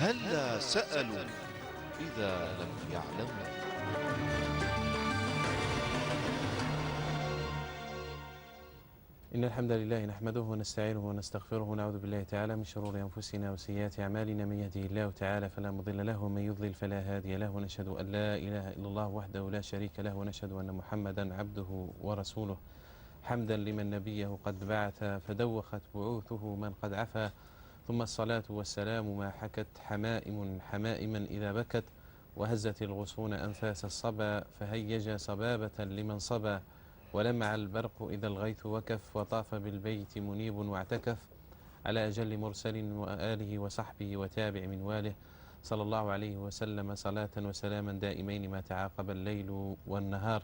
هلا سألوا إذا لم يعلموا. إن الحمد لله نحمده ونستعينه ونستغفره ونعوذ بالله تعالى من شرور أنفسنا وسيئات أعمالنا. من يهده الله تعالى فلا مضل له ومن يضلل فلا هادي له، ونشهد أن لا إله إلا الله وحده لا شريك له، ونشهد أن محمدا عبده ورسوله. حمدا لمن نبيه قد بعث فدوخت بعوثه من قد عفا، ثم الصلاة والسلام ما حكت حمائم حمائما إذا بكت، وهزت الغصون أنفاس الصبا فهيج صبابة لمن صبا، ولمع البرق إذا الغيث وكف، وطاف بالبيت منيب واعتكف، على أجل مرسل وآله وصحبه وتابع منواله، صلى الله عليه وسلم صلاة وسلاما دائمين ما تعاقب الليل والنهار.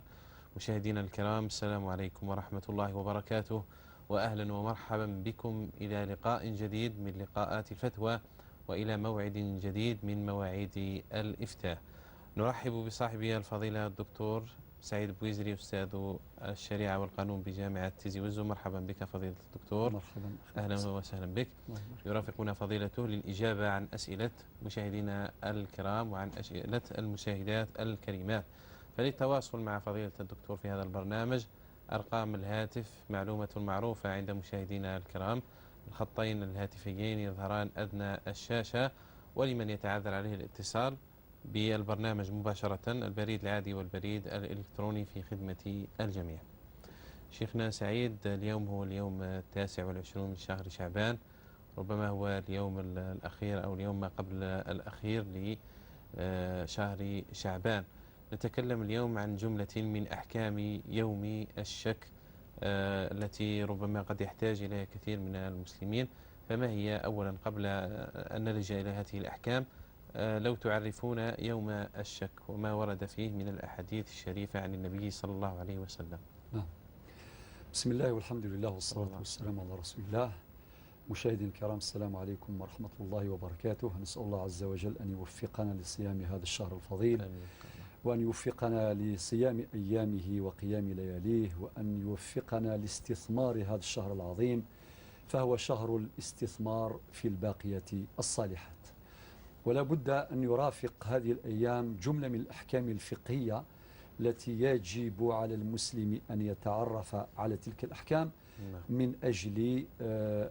مشاهدينا الكرام، السلام عليكم ورحمة الله وبركاته، وأهلا ومرحبا بكم إلى لقاء جديد من لقاءات الفتوى، وإلى موعد جديد من مواعيد الإفتاء. نرحب بصاحبي الفضيلة الدكتور سعيد بويزري، أستاذ الشريعة والقانون بجامعة تيزي وزو. مرحبا بك فضيلة الدكتور. مرحبا. أهلا وسهلا بك. يرافقنا فضيلته للإجابة عن أسئلة مشاهدينا الكرام وعن أسئلة المشاهدات الكريمات. فللتواصل مع فضيلة الدكتور في هذا البرنامج أرقام الهاتف معلومة معروفة عند مشاهدينا الكرام، الخطين الهاتفيين يظهران أدنى الشاشة، ولمن يتعذر عليه الاتصال بالبرنامج مباشرة البريد العادي والبريد الإلكتروني في خدمة الجميع. شيخنا سعيد، اليوم هو اليوم 29 من شهر شعبان، ربما هو اليوم الأخير أو اليوم ما قبل الأخير لشهر شعبان. نتكلم اليوم عن جملة من أحكام يوم الشك التي ربما قد يحتاج إليها كثير من المسلمين. فما هي أولا قبل أن نلجأ إلى هذه الأحكام؟ لو تعرفون يوم الشك وما ورد فيه من الأحاديث الشريفة عن النبي صلى الله عليه وسلم. بسم الله والحمد لله والصلاة والسلام على رسول الله. مشاهدينا الكرام، السلام عليكم ورحمة الله وبركاته. نسأل الله عز وجل أن يوفقنا لصيام هذا الشهر الفضيل، وأن يوفقنا لصيام أيامه وقيام لياليه، وأن يوفقنا لاستثمار هذا الشهر العظيم، فهو شهر الاستثمار في الباقية الصالحات. ولا بد أن يرافق هذه الأيام جملة من الأحكام الفقهية التي يجب على المسلم أن يتعرف على تلك الأحكام من أجل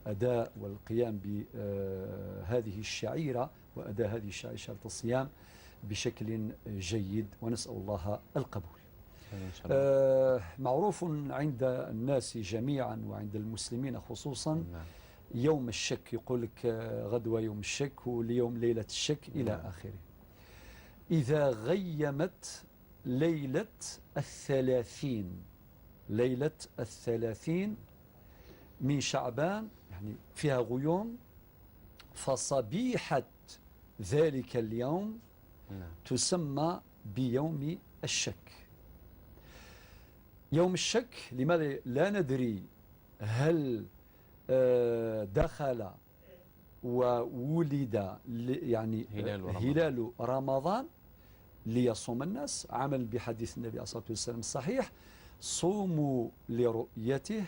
أداء والقيام بهذه الشعيرة وأداء هذه الشعيرة شهر الصيام بشكل جيد، ونسأل الله القبول. معروف عند الناس جميعا وعند المسلمين خصوصا يوم الشك، يقول لك غدوة يوم الشك واليوم ليلة الشك إلى آخره. إذا غيمت ليلة 30 من شعبان، يعني فيها غيوم، فصبيحة ذلك اليوم تسمى بيوم الشك. يوم الشك لماذا لا ندري هل دخل وولد يعني هلال رمضان ليصوم الناس، عمل بحديث النبي عليه الصلاة والسلام الصحيح: صوموا لرؤيته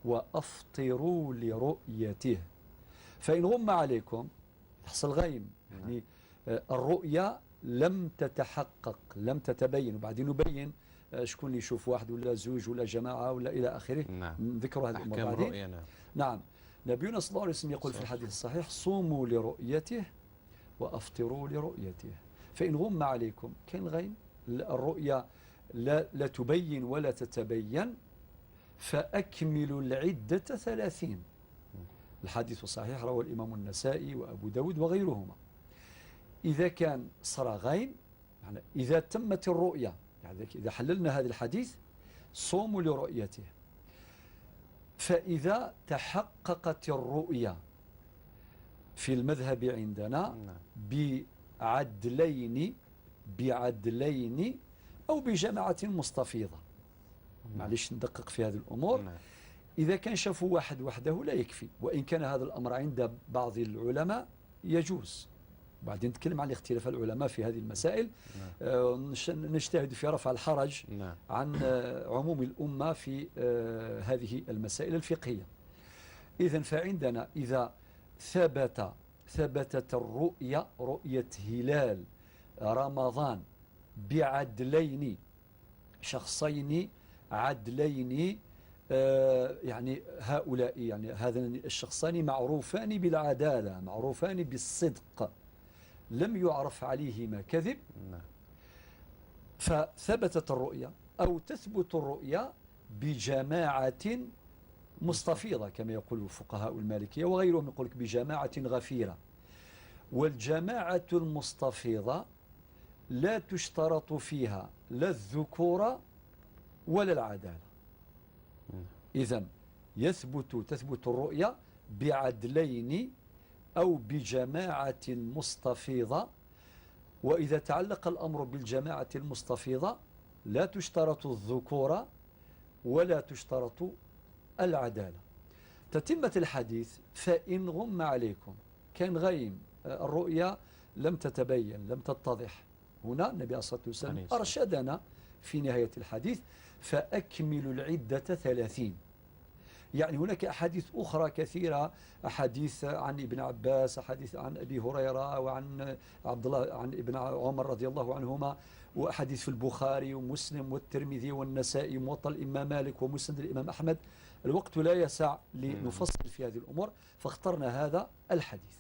وأفطروا لرؤيته. فإن غم عليكم يحصل غيم، يعني الرؤية لم تتحقق، لم تتبين، وبعدين نبين شكون اللي يشوف، واحد ولا زوج ولا جماعة ولا إلى آخره. ذكروا هذه الأمور بعدين. نعم. نبينا صلى الله عليه وسلم يقول في الحديث الصحيح: صوموا لرؤيته وأفطروا لرؤيته. فإن غم عليكم، كان غيم، الرؤيا لا تبين ولا تتبين، فأكملوا العدة 30. الحديث الصحيح رواه الإمام النسائي وأبو داود وغيرهما. إذا كان صار غيم، يعني إذا تمت الرؤيا، يعني إذا حللنا هذا الحديث صوموا لرؤيته، فإذا تحققت الرؤيا في المذهب عندنا بعدلين أو بجماعة مستفيضة، معلش ندقق في هذه الأمور. إذا كان شافوا واحد وحده لا يكفي، وإن كان هذا الأمر عند بعض العلماء يجوز. بعدين نتكلم عن اختلاف العلماء في هذه المسائل. نجتهد في رفع الحرج عن عموم الأمة في هذه المسائل الفقهية. إذن فعندنا إذا ثبتت الرؤية، رؤية هلال رمضان بعدلين، شخصين عدلين، يعني هؤلاء يعني هذان الشخصان معروفان بالعدالة، معروفان بالصدق، لم يعرف عليهما كذب. فثبتت الرؤية أو تثبت الرؤية بجماعة مستفيضة كما يقول الفقهاء المالكية وغيرهم، يقول لك بجماعة غفيرة. والجماعة المستفيضة لا تشترط فيها لا الذكورة ولا العدالة. إذن تثبت الرؤية بعدلين أو بجماعة مستفيضة. وإذا تعلق الأمر بالجماعة المستفيضة لا تشترط الذكورة ولا تشترط العدالة. تتمة الحديث: فإن غم عليكم، كان غيم، الرؤيا لم تتبين، لم تتضح. هنا النبي عليه الصلاة والسلام أرشدنا في نهاية الحديث: فأكملوا العدة 30. يعني هناك أحاديث أخرى كثيرة، أحاديث عن ابن عباس، أحاديث عن أبي هريرة وعن عبد الله عن ابن عمر رضي الله عنهما، وأحاديث في البخاري ومسلم والترمذي والنسائي وموطأ الإمام مالك ومسند الإمام أحمد. الوقت لا يسع لنفصل في هذه الأمور، فاخترنا هذا الحديث.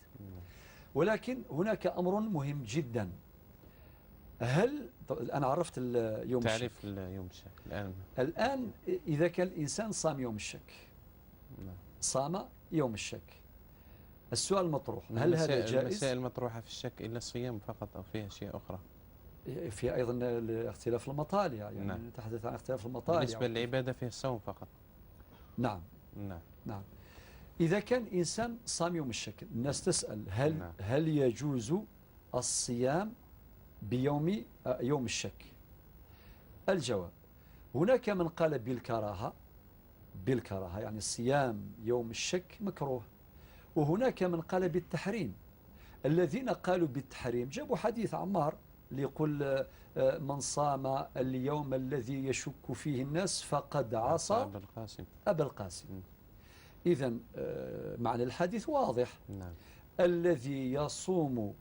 ولكن هناك أمر مهم جدا. أنا عرفت يوم الشك، تعرف يوم الشك. الآن إذا كان الإنسان صام يوم الشك، صام يوم الشك، السؤال مطروح: هل هذا جائز؟ المسائل المطروحة في الشك إلا الصيام فقط أو فيها أشياء أخرى؟ في أيضا اختلاف المطالع، يعني نعم. نتحدث عن اختلاف المطالع. بالنسبة للعبادة فيها الصوم فقط. نعم. إذا كان إنسان صام يوم الشك، الناس تسأل: هل يجوز الصيام بيوم يوم الشك؟ الجواب: هناك من قال بالكراهة، يعني الصيام يوم الشك مكروه. وهناك من قال بالتحريم. الذين قالوا بالتحريم جابوا حديث عمار ليقول: من صام اليوم الذي يشك فيه الناس فقد عصى أبا القاسم. إذن معنى الحديث واضح. الذي يصوم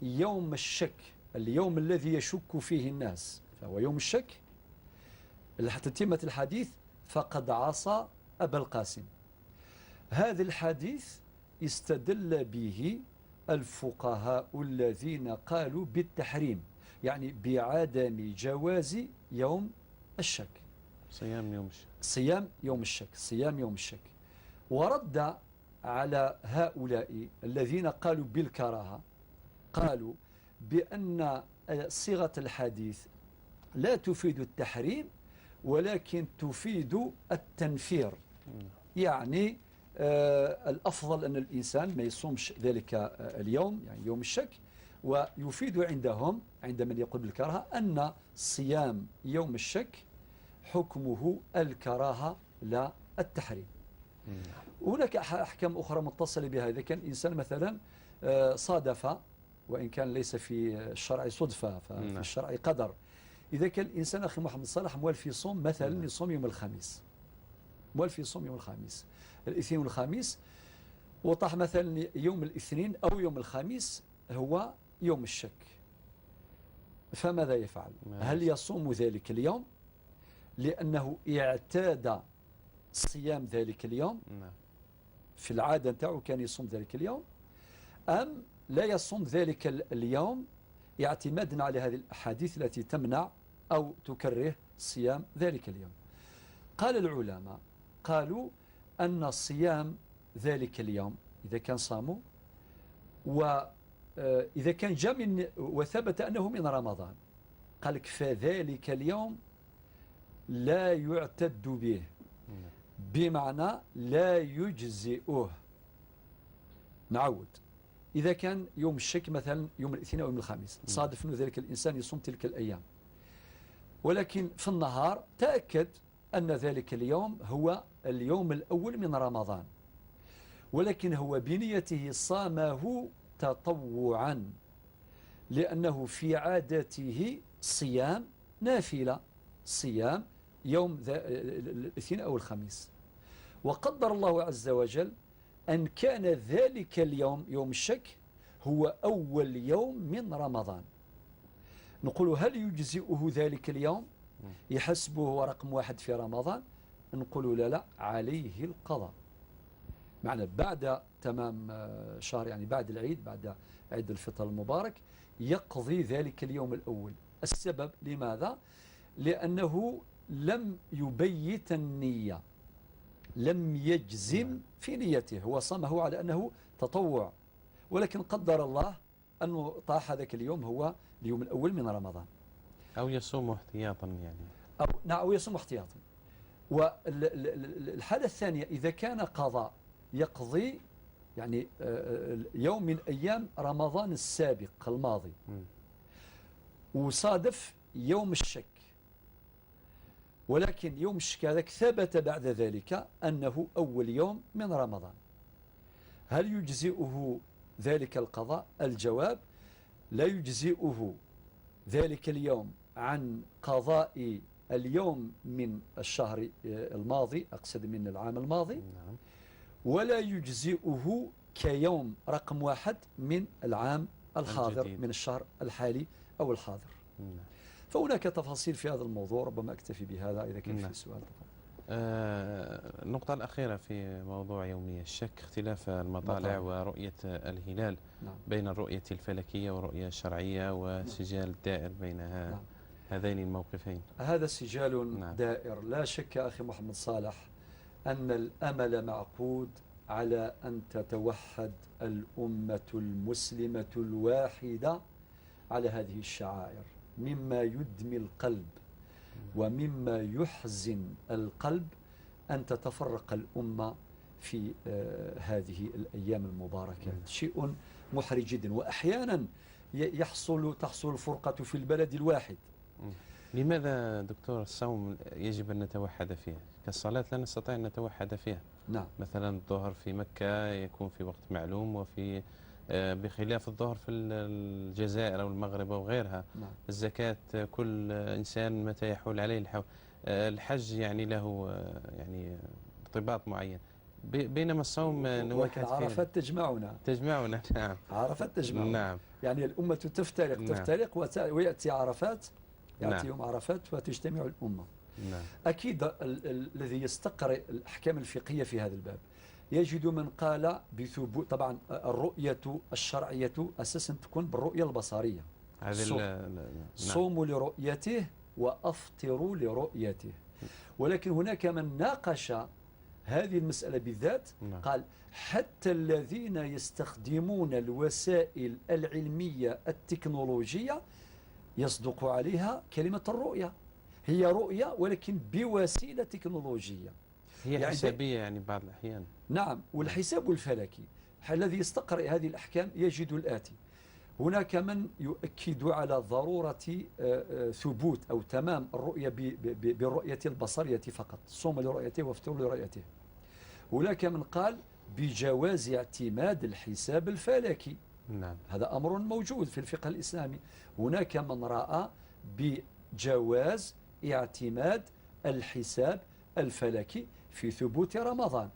يوم الشك، اليوم الذي يشك فيه الناس، فهو يوم الشك. حتى تتمة الحديث: فقد عصى أبا القاسم. هذا الحديث استدل به الفقهاء الذين قالوا بالتحريم، يعني بعدم جواز يوم الشك، صيام يوم الشك. ورد على هؤلاء الذين قالوا بالكراهة، قالوا بأن صيغة الحديث لا تفيد التحريم ولكن تفيد التنفير. يعني الأفضل أن الإنسان ما يصومش ذلك اليوم، يعني يوم الشك. ويفيد عندهم، عند من يقول بالكراهة، أن صيام يوم الشك حكمه الكراهة لا التحريم. هناك أحكام أخرى متصلة بها. إذا كان الإنسان مثلا صادف، وإن كان ليس في الشرع صدفة ففي الشرع قدر، إذا كان الإنسان أخي محمد صالح موالف يصوم مثلا يصوم يوم الخميس، موالف يصوم يوم الخميس، الاثنين والخميس، وطاح مثلا يوم الاثنين أو يوم الخميس هو يوم الشك، فماذا يفعل؟ هل يصوم ذلك اليوم لأنه اعتاد صيام ذلك اليوم، في العادة نتاعو كان يصوم ذلك اليوم، أم لا يصوم ذلك اليوم اعتمادا على هذه الأحاديث التي تمنع أو تكره صيام ذلك اليوم؟ قال العلماء، قالوا أن صيام ذلك اليوم إذا كان صاموا، وإذا كان جاء من وثبت أنه من رمضان، قال لك فذلك اليوم لا يعتد به، بمعنى لا يجزئه. نعود: إذا كان يوم الشك مثلا يوم الاثنين أو يوم الخميس، صادف أنه ذلك الإنسان يصوم تلك الأيام، ولكن في النهار تأكد أن ذلك اليوم هو اليوم الأول من رمضان، ولكن هو بنيته صامه تطوعا، لأنه في عادته صيام نافلة، صيام يوم الاثنين أو الخميس. وقدر الله عز وجل أن كان ذلك اليوم يوم الشك هو أول يوم من رمضان. نقول هل يجزئه ذلك اليوم يحسبه هو رقم 1 في رمضان؟ نقول لا عليه القضاء. معنى بعد تمام شهر، يعني بعد العيد، بعد عيد الفطر المبارك، يقضي ذلك اليوم الأول. السبب لماذا؟ لأنه لم يبيت النية، لم يجزم في نيته، هو صامه على أنه تطوع، ولكن قدر الله أنه طاح ذاك اليوم هو اليوم الأول من رمضان، أو يصوم احتياطا يعني، أو يصوم احتياطا. والحالة الثانية إذا كان قضاء يقضي يعني يوم من أيام رمضان السابق الماضي وصادف يوم الشك، ولكن يوم الشك هذاك ثبت بعد ذلك أنه أول يوم من رمضان، هل يجزئه ذلك القضاء؟ الجواب لا يجزئه ذلك اليوم عن قضاء اليوم من الشهر الماضي، أقصد من العام الماضي، ولا يجزئه كيوم رقم 1 من العام الحاضر الجديد، من الشهر الحالي أو الحاضر. فهناك تفاصيل في هذا الموضوع، ربما أكتفي بهذا إذا كان في سؤال. النقطة الأخيرة في موضوع يومي الشك، اختلاف المطالع ورؤية الهلال بين الرؤية الفلكية والرؤية الشرعية وسجال الدائر بين هذين الموقفين. هذا سجال دائر، لا شك أخي محمد صالح أن الأمل معقود على أن تتوحد الأمة المسلمة الواحدة على هذه الشعائر، مما يدمي القلب ومما يحزن القلب أن تتفرق الأمة في هذه الأيام المباركة. شيء محرج جدا، وأحيانا تحصل الفرقة في البلد الواحد. لماذا دكتور الصوم يجب أن نتوحد فيه؟ كالصلاة لا نستطيع أن نتوحد فيها. نعم. مثلا الظهر في مكة يكون في وقت معلوم، وفي بخلاف الظهر في الجزائر أو المغرب أو غيرها. نعم. الزكاة كل إنسان متى يحول عليه الحول. الحج يعني له يعني ارتباط معين، بينما الصوم نوحد فيه. عرفات تجمعنا. نعم. عرفات تجمعنا. نعم. يعني الأمة تفترق ويأتي عرفات، يأتي يوم عرفات وتجتمع الأمة. نعم. أكيد الذي يستقرئ الأحكام الفقهية في هذا الباب يجد من قال بثبوت. طبعا الرؤية الشرعية أساسا تكون بالرؤية البصرية، صوموا لرؤيته وأفطروا لرؤيته. ولكن هناك من ناقش هذه المسألة بالذات، قال حتى الذين يستخدمون الوسائل العلمية التكنولوجية يصدق عليها كلمة الرؤية، هي رؤية ولكن بوسيلة تكنولوجية، هي يعني حسابية يعني بعض الأحيان. نعم. والحساب الفلكي الذي يستقرئ هذه الأحكام يجد الآتي: هناك من يؤكد على ضرورة ثبوت أو تمام الرؤية بالرؤية البصرية فقط، صوم لرؤيته وافطر لرؤيته. هناك من قال بجواز اعتماد الحساب الفلكي. نعم. هذا أمر موجود في الفقه الإسلامي. هناك من رأى بجواز اعتماد الحساب الفلكي في ثبوت رمضان.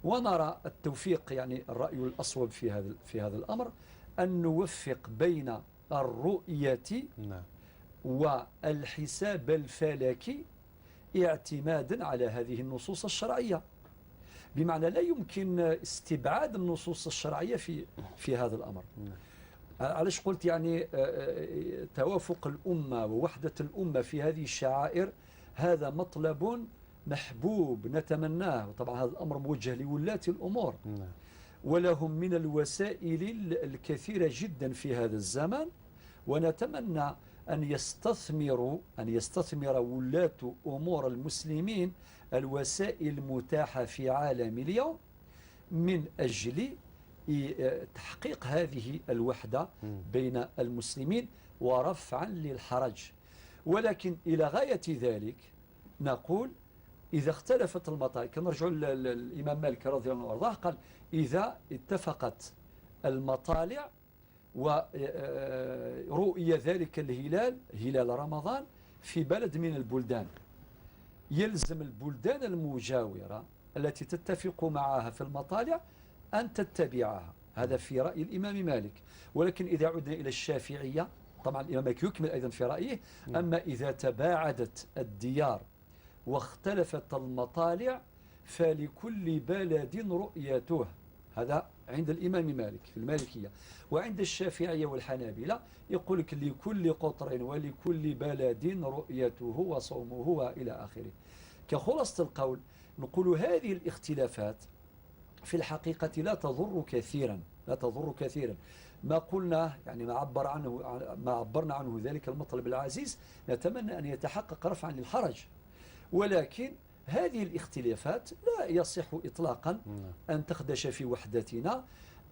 ونرى التوفيق، يعني الرأي الأصوب في هذا الأمر أن نوفق بين الرؤية والحساب الفلكي اعتمادا على هذه النصوص الشرعية، بمعنى لا يمكن استبعاد النصوص الشرعية في هذا الأمر. علاش قلت يعني توافق الأمة ووحدة الأمة في هذه الشعائر هذا مطلب محبوب نتمناه. طبعا هذا الأمر موجه لولاة الأمور، ولهم من الوسائل الكثيرة جدا في هذا الزمان، ونتمنى أن يستثمر ولاة أمور المسلمين الوسائل المتاحة في عالم اليوم من أجل تحقيق هذه الوحدة بين المسلمين ورفعا للحرج. ولكن إلى غاية ذلك نقول إذا اختلفت المطالع، كنرجع للإمام مالك رضي الله عنه وارضاه، قال إذا اتفقت المطالع ورؤي ذلك الهلال هلال رمضان في بلد من البلدان، يلزم البلدان المجاورة التي تتفق معها في المطالع أن تتبعها. هذا في رأي الإمام مالك. ولكن إذا عدنا إلى الشافعية، طبعا الإمام مالك يكمل أيضا في رأيه، أما إذا تباعدت الديار واختلفت المطالع فلكل بلد رؤيته. هذا عند الإمام مالك في المالكية. وعند الشافعية والحنابلة يقول لك لكل قطر ولكل بلد رؤيته وصومه وإلى آخره. كخلاصة القول نقول هذه الاختلافات في الحقيقة لا تضر كثيرا، لا تضر كثيرا. ما قلنا يعني ما عبرنا عنه ذلك المطلب العزيز نتمنى أن يتحقق رفعا للحرج. ولكن هذه الاختلافات لا يصح إطلاقا أن تخدش في وحدتنا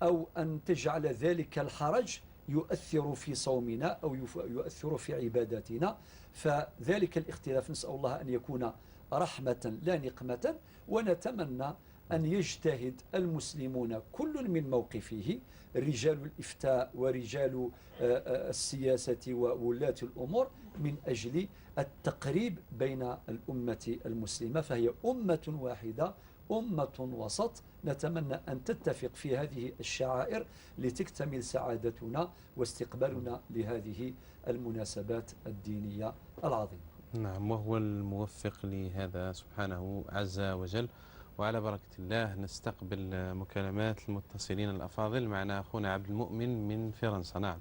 أو أن تجعل ذلك الحرج يؤثر في صومنا أو يؤثر في عباداتنا. فذلك الاختلاف نسأل الله أن يكون رحمة لا نقمة. ونتمنى أن يجتهد المسلمون كل من موقفه، رجال الإفتاء ورجال السياسة وولاة الأمور، من أجل التقريب بين الأمة المسلمة. فهي أمة واحدة، أمة وسط، نتمنى أن تتفق في هذه الشعائر لتكتمل سعادتنا واستقبالنا لهذه المناسبات الدينية العظيمة. نعم، وهو الموفق لهذا سبحانه عز وجل. وعلى بركة الله نستقبل مكالمات المتصلين الأفاضل. معنا أخونا عبد المؤمن من فرنسا. نعم.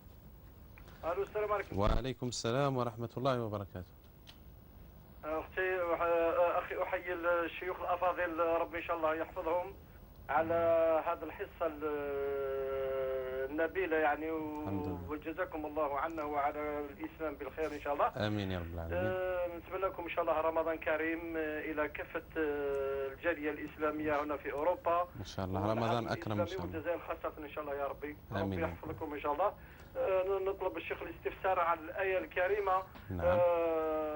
الو، السلام عليكم. وعليكم السلام ورحمة الله وبركاته. أخي أحيي الشيوخ الأفاضل، ربي إن شاء الله يحفظهم على هذا الحصة النبيلة يعني، وجزاكم الله عنا وعلى الإسلام بالخير إن شاء الله. آمين يا رب العالمين. نتمنى لكم إن شاء الله رمضان كريم إلى كافة الجالية الإسلامية هنا في أوروبا إن شاء الله. رمضان أكرم إن شاء الله. والجزائر خاصة إن شاء الله يا ربي. آمين. ربي يحفظكم إن شاء الله. نطلب الشيخ الاستفسار عن الآية الكريمة. نعم.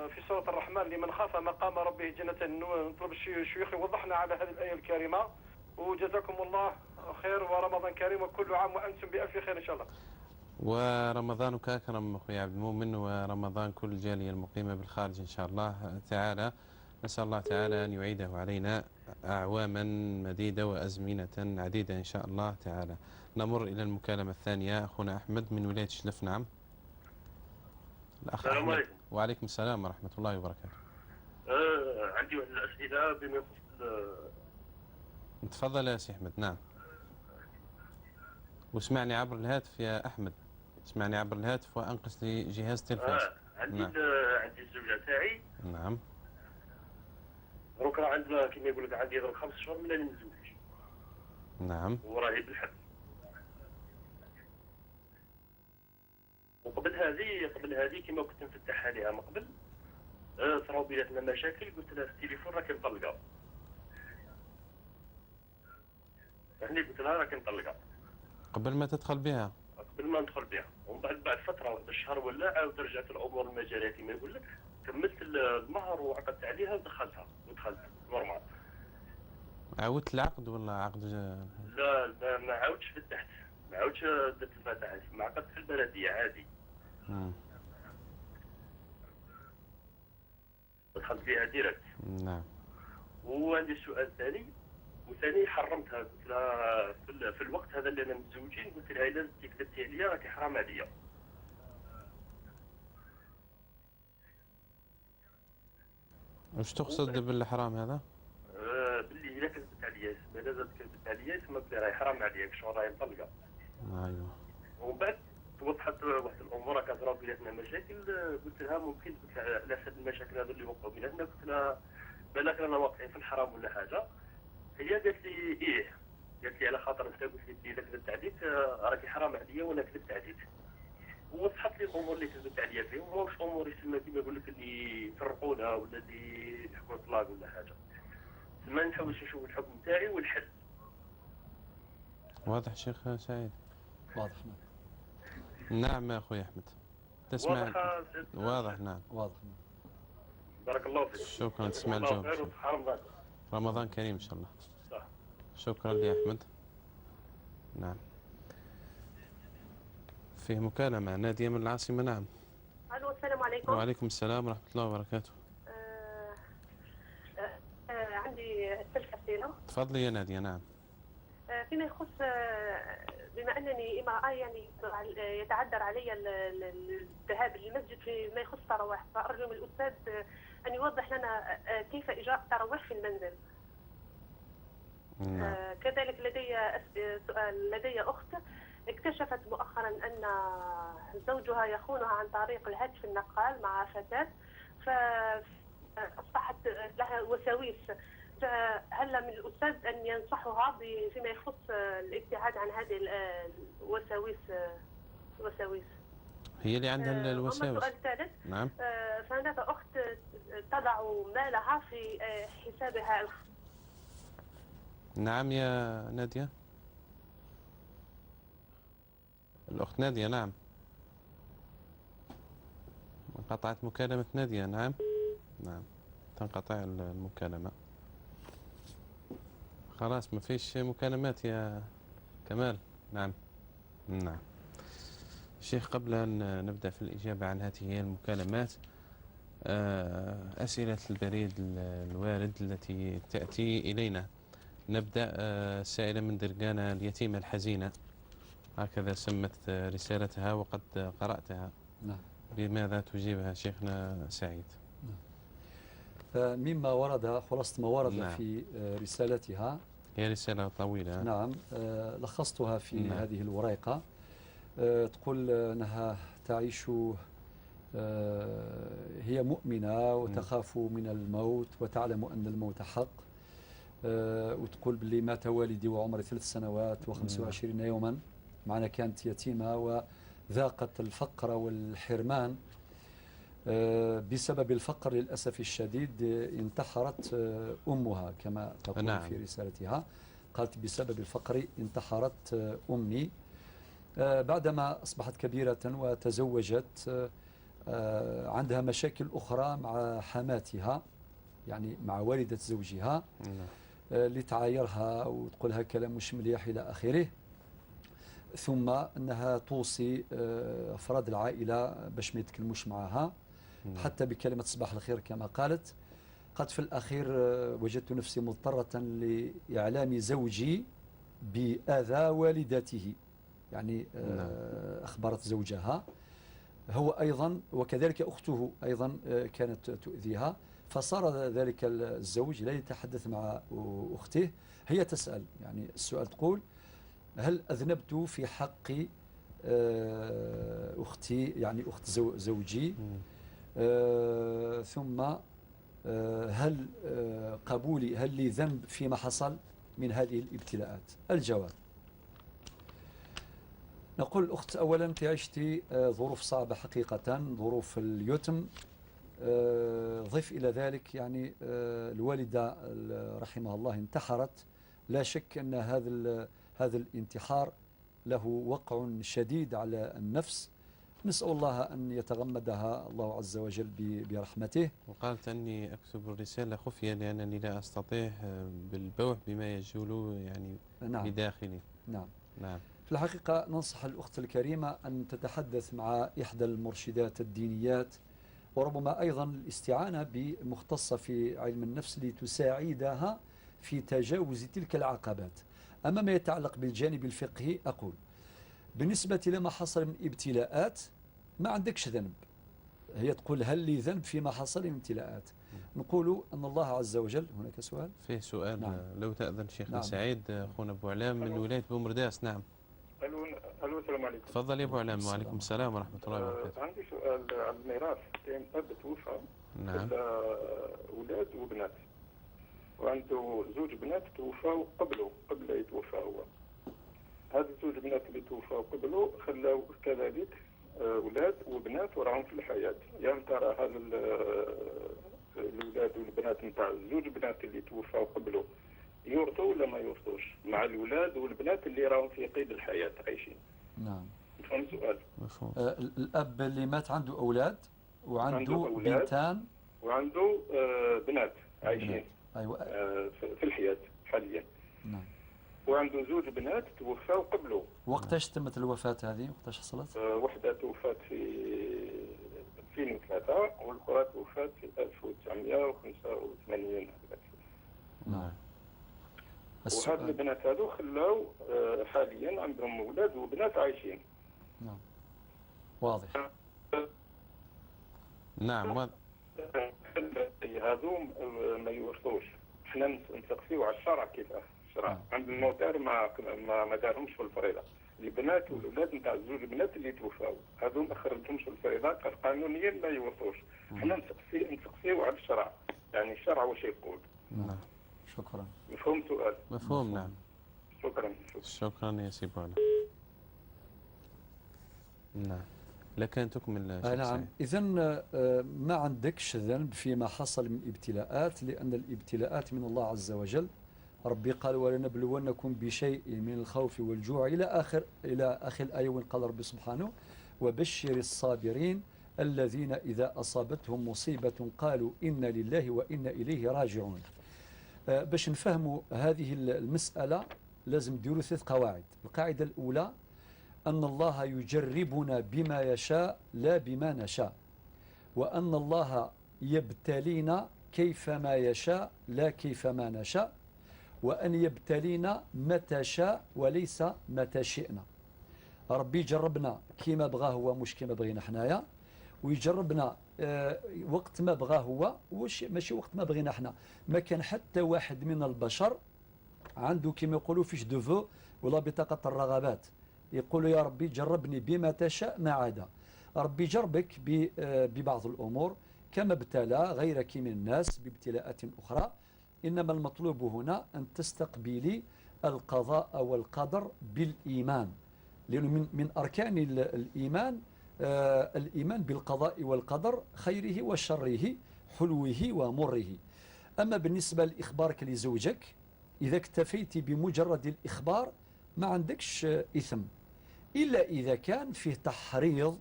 في سورة الرحمن لمن خاف مقام ربه جنة. نطلب الشيخ يوضحنا على هذه الآية الكريمة، وجزاكم الله خير ورمضان كريم وكل عام وأنتم بألف خير إن شاء الله. ورمضانك أكرم أخوي عبد المؤمن، ورمضان كل الجالية المقيمة بالخارج إن شاء الله تعالى. نسأل الله تعالى أن يعيده علينا أعواما مديدة وأزمنة عديدة إن شاء الله تعالى. نمر إلى المكالمة الثانية. أخونا أحمد من ولاية شلف. نعم. السلام عليكم. وعليكم السلام ورحمة الله وبركاته. عندي واحد الأسئلة بما يخص. تفضل يا سي أحمد. نعم. واسمعني عبر الهاتف يا أحمد، اسمعني عبر الهاتف وأنقص لي جهاز التلفاز. عندي نعم. عندي الزوجة تاعي. نعم. دروك راه عندنا كيما يقول لك عندي دروك 5 شهور من اللي متزوج. نعم. وراهي بالحبس. وقبل هذه كيما كنت نفتح عليها من قبل، صراو بيناتنا مشاكل. قلت لها في التليفون راكي مطلقة. يعني قلت لها راكي مطلقة قبل ما تدخل بها. قبل ما ندخل بها. ومن بعد فترة واحد الشهر ولا عاود رجعت الأمور المجارية كيما يقول لك، كملت المهر وعقدت عليها ودخلت نورمال. عاودت العقد ولا عقد؟ لا ما عاودش فتحت، ما عاودش درت الفتحات، ما عقدت في البلدية عادي. دخلت فيها ديريكت. نعم. وعندي سؤال ثاني، وثاني حرمتها. قلت لها في الوقت هذا اللي انا متزوجين، قلت لها الا كذبتي عليا راكي حرام عليا. واش تقصد بالحرام هذا؟ باللي الا كذبت عليا، الا زادت كذبت عليا تما بلي راهي حرام عليا، شغل راهي مطلقه. ايوه. ومن بعد توضحت واحد الامور كترى بيناتنا مشاكل. قلت لها ممكن، قلت لها على حسب المشاكل هذو اللي وقعوا بيناتنا، قلت لها بالك رانا واقعين في الحرام ولا حاجه. هي قالت لي ايه، قالت لي على خاطر انت قلت لي الا كذبت عليك راكي حرام عليا وانا كذبت عليك. ووضحت لي الامور اللي كذبت عليا فيهم، ماهوش امور يسمى كيما يقول لك اللي يفرقونا ولا اللي يحكموا الطلاق ولا حاجه. تما نحاول نشوف الحكم تاعي والحل. واضح شيخ سعيد؟ واضح. نعم يا اخوي احمد. تسمع؟ واضح. نعم. واضح. بارك الله فيك. شكرا. تسمع الجواب. رمضان كريم ان شاء الله. صح. شكرا لي احمد. نعم. فيه مكالمة. نادية من العاصمة. نعم. الو، السلام عليكم. وعليكم السلام ورحمة الله وبركاته. عندي 3 أسئلة. تفضلي يا نادية. نعم. في فيما يخص بما أنني امرأة يعني يتعذر علي الذهاب للمسجد فيما يخص التراويح، فأرجو من الأستاذ أن يوضح لنا كيف إجراء التراويح في المنزل. كذلك لدي أخت اكتشفت مؤخرا أن زوجها يخونها عن طريق الهاتف النقال مع فتاة، فأصبحت لها وساويس. فهل من الأستاذ أن ينصحها فيما يخص الابتعاد عن هذه الوساويس؟ هي اللي عندها الوساوس. السؤال الثالث، نعم. فهناك أخت تضع مالها في حسابها. نعم يا نادية، الأخت نادية. نعم، انقطعت مكالمة نادية. نعم، تنقطع المكالمة. خلاص ما فيش مكالمات يا كمال. نعم. شيخ، قبل أن نبدأ في الإجابة عن هذه المكالمات، أسئلة البريد الوارد التي تأتي إلينا. نبدأ. سائلة من درقانة اليتيمة الحزينة، هكذا سمت رسالتها وقد قرأتها. نعم. بماذا تجيبها شيخنا سعيد؟ مما ورد، خلاصة ما ورد في رسالتها، هي رسالة طويلة. نعم. لخصتها في هذه الورقة. تقول أنها تعيش، هي مؤمنة وتخاف من الموت وتعلم أن الموت حق، وتقول باللي مات والدي وعمري 3 سنوات و25 يوما، معنا كانت يتيمة وذاقت الفقر والحرمان. بسبب الفقر للأسف الشديد انتحرت أمها كما تقول في رسالتها. قالت بسبب الفقر انتحرت أمي بعدما أصبحت كبيرة وتزوجت. عندها مشاكل أخرى مع حماتها، يعني مع والدة زوجها، لتعايرها وتقولها كلام مش مليح إلى آخره. ثم أنها توصي أفراد العائلة باش ما يتكلموش معها حتى بكلمة صباح الخير كما قالت. قد في الأخير وجدت نفسي مضطرة لإعلام زوجي بأذى والدته، يعني أخبرت زوجها. هو أيضا وكذلك أخته أيضا كانت تؤذيها، فصار ذلك الزوج لا يتحدث مع أخته. هي تسأل، يعني السؤال تقول: هل أذنبت في حق أختي، يعني أخت زوجي؟ ثم هل قبولي، هل لي ذنب فيما حصل من هذه الابتلاءات؟ الجواب: نقول الأخت أولا أنت عشتي ظروف صعبة حقيقة، ظروف اليتم. ضيف إلى ذلك يعني الوالدة رحمها الله انتحرت. لا شك أن هذا الانتحار له وقع شديد على النفس. نسأل الله أن يتغمدها الله عز وجل برحمته. وقالت أني أكتب الرسالة خفية لأنني لا أستطيع بالبوح بما يجول يعني بداخلي. نعم. في الحقيقة ننصح الأخت الكريمة أن تتحدث مع إحدى المرشدات الدينيات، وربما أيضا الاستعانة بمختصة في علم النفس لتساعدها في تجاوز تلك العقبات. أما ما يتعلق بالجانب الفقهي، أقول بالنسبة لما حصل من ابتلاءات ما عندكش ذنب. هي تقول: هل لي ذنب فيما حصل من ابتلاءات؟ نقول أن الله عز وجل. هناك سؤال؟ فيه سؤال. لو تأذن شيخنا سعيد، أخونا أبو علام من ولاية بومرداس. نعم. الو، السلام عليكم. تفضل يا أبو علام. وعليكم السلام ورحمة الله وبركاته. عندي سؤال عن الميراث. كاين أب توفى، نعم، أولاد وبنات، وعنده 2 بنات توفاو قبل يتوفى هو. هذه 2 بنات اللي توفاو قبله خلاو كذلك أولاد وبنات وراهم في الحياة. يعني ترى هذا الأولاد والبنات نتاع 2 بنات اللي توفاو قبله يورثوا ولا ما يورثوش مع الأولاد والبنات اللي راهم في قيد الحياة عايشين؟ نعم. مفهوم السؤال؟ مفهوم. الأب اللي مات عنده أولاد وعنده بنتان وعنده بنات عايشين. أيوة. في الحياة حاليا. نعم. وعنده 2 بنات توفاو قبله. وقتاش تمت الوفاة هذه؟ وقتاش حصلت؟ وحدة توفات في 2003 والأخرى توفات في 1985. نعم. وهاد البنات هادو خلاو حاليا عندهم اولاد وبنات عايشين. نعم واضح. نعم هادو ما يورثوش. حنا نسقسيو على الشرع كيفاه. الشرع عند الموتار ما دارهمش في الفريضه. البنات والولاد نتاع الزوج البنات اللي توفاو هادو ما خرجتهمش في الفريضه قانونيا ما يورثوش. حنا نسقسيو على الشرع، يعني الشرع واش يقول. نعم شكرا. مفهوم سؤال؟ مفهوم. نعم شكرا يا سي بولا. نعم لك أن تكمل. نعم إذن ما عندكش ذنب فيما حصل من ابتلاءات، لأن الابتلاءات من الله عز وجل. ربي قال ولنبلونكم بشيء من الخوف والجوع إلى آخر الآية. وقال ربي سبحانه وبشر الصابرين الذين إذا أصابتهم مصيبة قالوا إنا لله وإنا إليه راجعون. باش نفهموا هذه المسألة لازم نديروا 3 قواعد. القاعدة الأولى أن الله يجربنا بما يشاء لا بما نشاء، وأن الله يبتلينا كيفما يشاء لا كيفما نشاء، وأن يبتلينا متى شاء وليس متى شئنا. ربي يجربنا كيما بغاه هو مش كيما بغينا حنايا، ويجربنا وقت ما بغاه هو ماشي وقت ما بغينا حنا. ما كان حتى واحد من البشر عنده كيما يقولوا فيش دوفو ولا بطاقة الرغبات يقولوا يا ربي جربني بما تشاء ما عدا. ربي جربك ببعض الأمور كما ابتلى غيرك من الناس بابتلاءات أخرى. إنما المطلوب هنا أن تستقبلي القضاء والقدر بالإيمان، لأنه من أركان الإيمان الإيمان بالقضاء والقدر خيره وشره حلوه ومره. أما بالنسبة لإخبارك لزوجك إذا اكتفيت بمجرد الإخبار ما عندكش إثم، إلا إذا كان فيه تحريض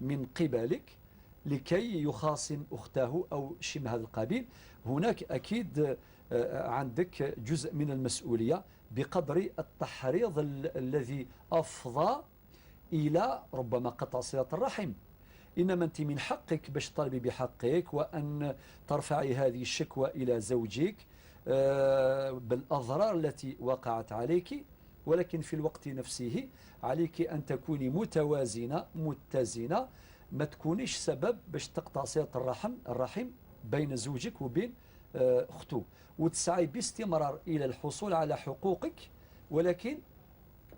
من قبلك لكي يخاصم أخته أو شيء من هذا القبيل. هناك أكيد عندك جزء من المسؤولية بقدر التحريض الذي أفضى إلى ربما قطع صلة الرحم. إنما أنت من حقك باش تطالبي بحقك وأن ترفعي هذه الشكوى إلى زوجك بالأضرار التي وقعت عليك، ولكن في الوقت نفسه عليك أن تكوني متوازنة متزنة، ما تكونيش سبب باش تقطع صلة الرحم بين زوجك وبين أخته، وتسعي باستمرار إلى الحصول على حقوقك ولكن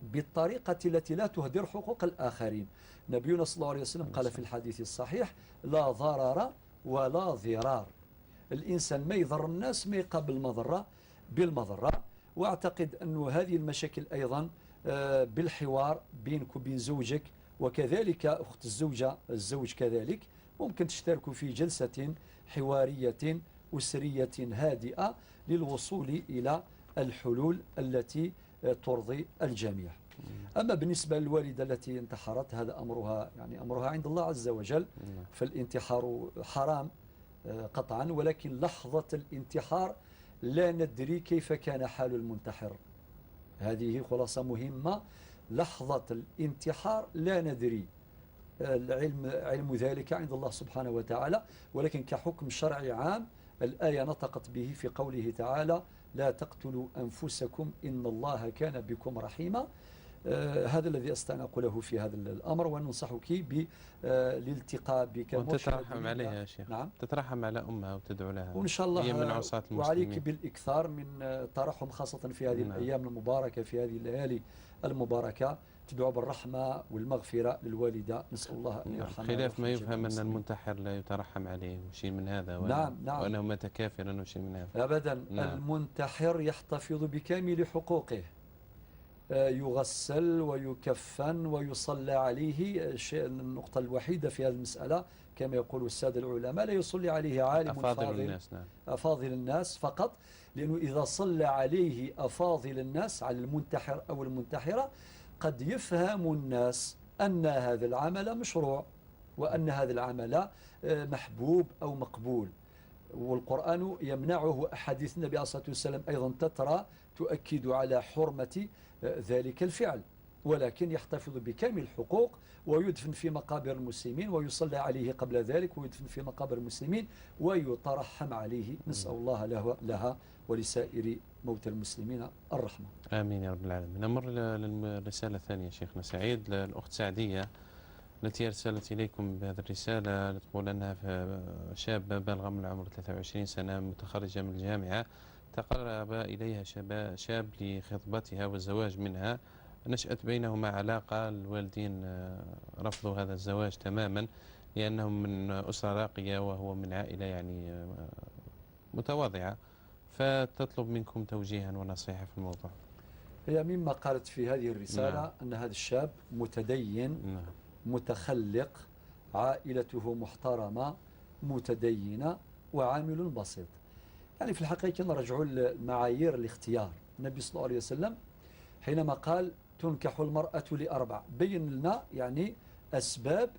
بالطريقة التي لا تهدر حقوق الآخرين. نبينا صلى الله عليه وسلم قال في الحديث الصحيح لا ضرر ولا ضرار. الإنسان ما يضر الناس ما يقابل مضرة بالمضرة. وأعتقد أن هذه المشاكل أيضا بالحوار بينك وبين زوجك وكذلك أخت الزوج كذلك ممكن تشتركوا في جلسة حوارية أسرية هادئة للوصول إلى الحلول التي ترضي الجميع. أما بالنسبة للوالدة التي انتحرت هذا أمرها عند الله عز وجل، فالانتحار حرام قطعا، ولكن لحظة الانتحار لا ندري كيف كان حال المنتحر. هذه خلاصة مهمة. لحظة الانتحار لا ندري، علم ذلك عند الله سبحانه وتعالى، ولكن كحكم شرعي عام الآية نطقت به في قوله تعالى لا تقتلوا أنفسكم إن الله كان بكم رحيما. هذا الذي أستناق له في هذا الأمر، وننصحك بالالتقاء بك وتترحم عليها يا شيخ. نعم تترحم على أمها وتدعو لها وإن شاء الله، هي من عصاة المسلمين. وعليك بالإكثار من الترحم خاصة في هذه الأيام المباركة، في هذه الليالي المباركة، تدعو بالرحمة والمغفرة للوالدة. نسأل الله أن يرحمها. خلاف ما يفهم أن المنتحر لا يترحم عليه وشيء من هذا، نعم وأنه مات كافرا وشيء من هذا أبدا. المنتحر يحتفظ بكامل حقوقه، يغسل ويكفن ويصلى عليه. النقطة الوحيدة في هذه المسألة كما يقول السادة العلماء لا يصلي عليه عالم أفاضل الناس. أفاضل الناس فقط، لأنه إذا صلى عليه أفاضل الناس على المنتحر أو المنتحرة قد يفهم الناس أن هذا العمل مشروع وأن هذا العمل محبوب أو مقبول، والقرآن يمنعه. أحاديث النبي عليه الصلاة والسلام أيضا تترى تؤكد على حرمة ذلك الفعل. ولكن يحتفظ بكامل الحقوق ويدفن في مقابر المسلمين ويصلى عليه قبل ذلك ويدفن في مقابر المسلمين ويترحم عليه. نسأل الله لها ولسائر موتى المسلمين الرحمة. آمين يا رب العالمين. نمر للرسالة الثانية شيخنا سعيد، الأخت سعدية التي أرسلت إليكم بهذه الرسالة تقول أنها شابة بالغة من العمر 23 سنة متخرجة من الجامعة، تقرب إليها شاب لخطبتها والزواج منها، نشأت بينهما علاقة، الوالدين رفضوا هذا الزواج تماما لأنهم من أسرة راقية وهو من عائلة يعني متواضعة، فتطلب منكم توجيها ونصيحة في الموضوع. هي مما قالت في هذه الرسالة أن هذا الشاب متدين متخلق، عائلته محترمة متدينة وعامل بسيط. يعني في الحقيقة نرجع لمعايير الاختيار. النبي صلى الله عليه وسلم حينما قال تنكح المرأة ل4 بين لنا يعني أسباب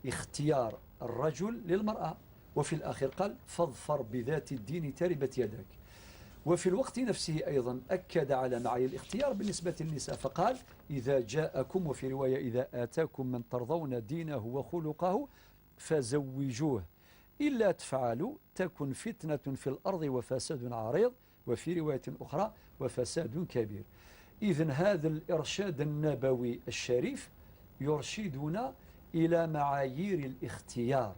اختيار الرجل للمرأة، وفي الآخر قال فاظفر بذات الدين تربت يدك. وفي الوقت نفسه أيضا أكد على معايير الاختيار بالنسبة للنساء فقال إذا جاءكم، وفي رواية إذا آتاكم من ترضون دينه وخلقه فزوجوه إلا تفعلوا تكن فتنة في الأرض وفساد عريض، وفي رواية أخرى وفساد كبير. إذن هذا الإرشاد النبوي الشريف يرشدنا إلى معايير الاختيار.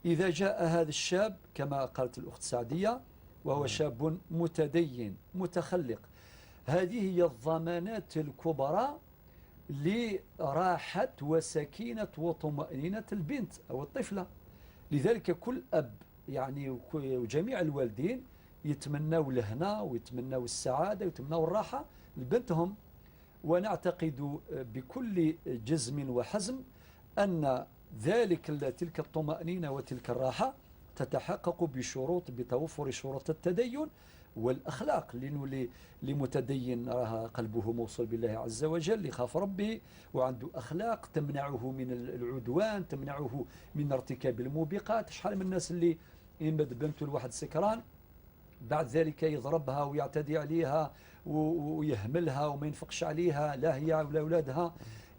إذا جاء هذا الشاب كما قالت الأخت سعدية وهو شاب متدين متخلق، هذه هي الضمانات الكبرى لراحة وسكينة وطمأنينة البنت أو الطفلة. لذلك كل أب يعني وجميع الوالدين يتمنوا الهنا ويتمنوا السعادة ويتمنوا الراحة لبنتهم، ونعتقد بكل جزم وحزم أن تلك الطمأنينة وتلك الراحة تتحقق بتوفر شروط التدين والأخلاق، لأنه لمتدين راه قلبه موصول بالله عز وجل، يخاف ربه وعنده أخلاق تمنعه من العدوان، تمنعه من ارتكاب الموبقات. شحال من الناس اللي يمد بنته الواحد سكران بعد ذلك يضربها ويعتدي عليها ويهملها وما ينفقش عليها لا هي ولا أولادها،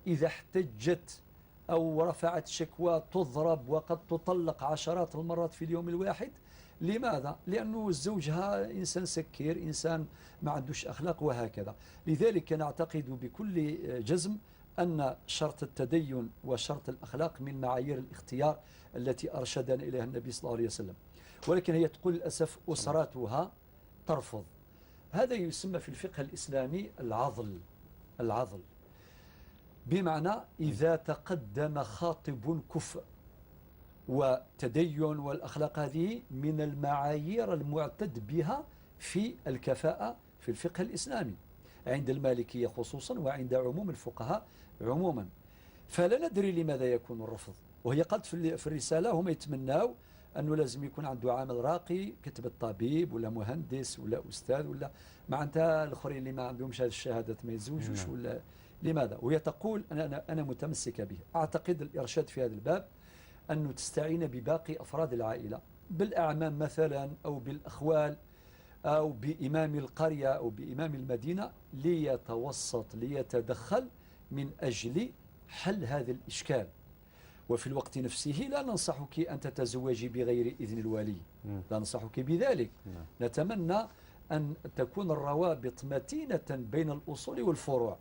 إذا احتجت أو رفعت شكوى تضرب وقد تطلق عشرات المرات في اليوم الواحد. لماذا؟ لأنه زوجها إنسان سكير، إنسان ما عندوش أخلاق وهكذا. لذلك نعتقد بكل جزم أن شرط التدين وشرط الأخلاق من معايير الاختيار التي أرشدنا إليها النبي صلى الله عليه وسلم. ولكن هي تقول للأسف أسراتها ترفض. هذا يسمى في الفقه الإسلامي العضل، بمعنى إذا تقدم خاطب كفء، وتدين والأخلاق هذه من المعايير المعتد بها في الكفاءة في الفقه الإسلامي عند المالكية خصوصا وعند عموم الفقهاء عموما. فلا ندري لماذا يكون الرفض. وهي قالت في الرسالة هم يتمنوا أنه لازم يكون عنده عامل راقي كتب الطبيب ولا مهندس ولا أستاذ ولا معناتها الآخرين اللي ما عندهمش هذه الشهادات ما يزوجوش ولا لماذا. وهي تقول أنا متمسكة به. أعتقد الإرشاد في هذا الباب أنه تستعين بباقي أفراد العائلة، بالأعمام مثلا أو بالأخوال أو بإمام القرية أو بإمام المدينة، ليتوسط ليتدخل من أجل حل هذا الإشكال. وفي الوقت نفسه لا ننصحك أن تتزوجي بغير إذن الولي، لا ننصحك بذلك. نتمنى أن تكون الروابط متينة بين الأصول والفروع.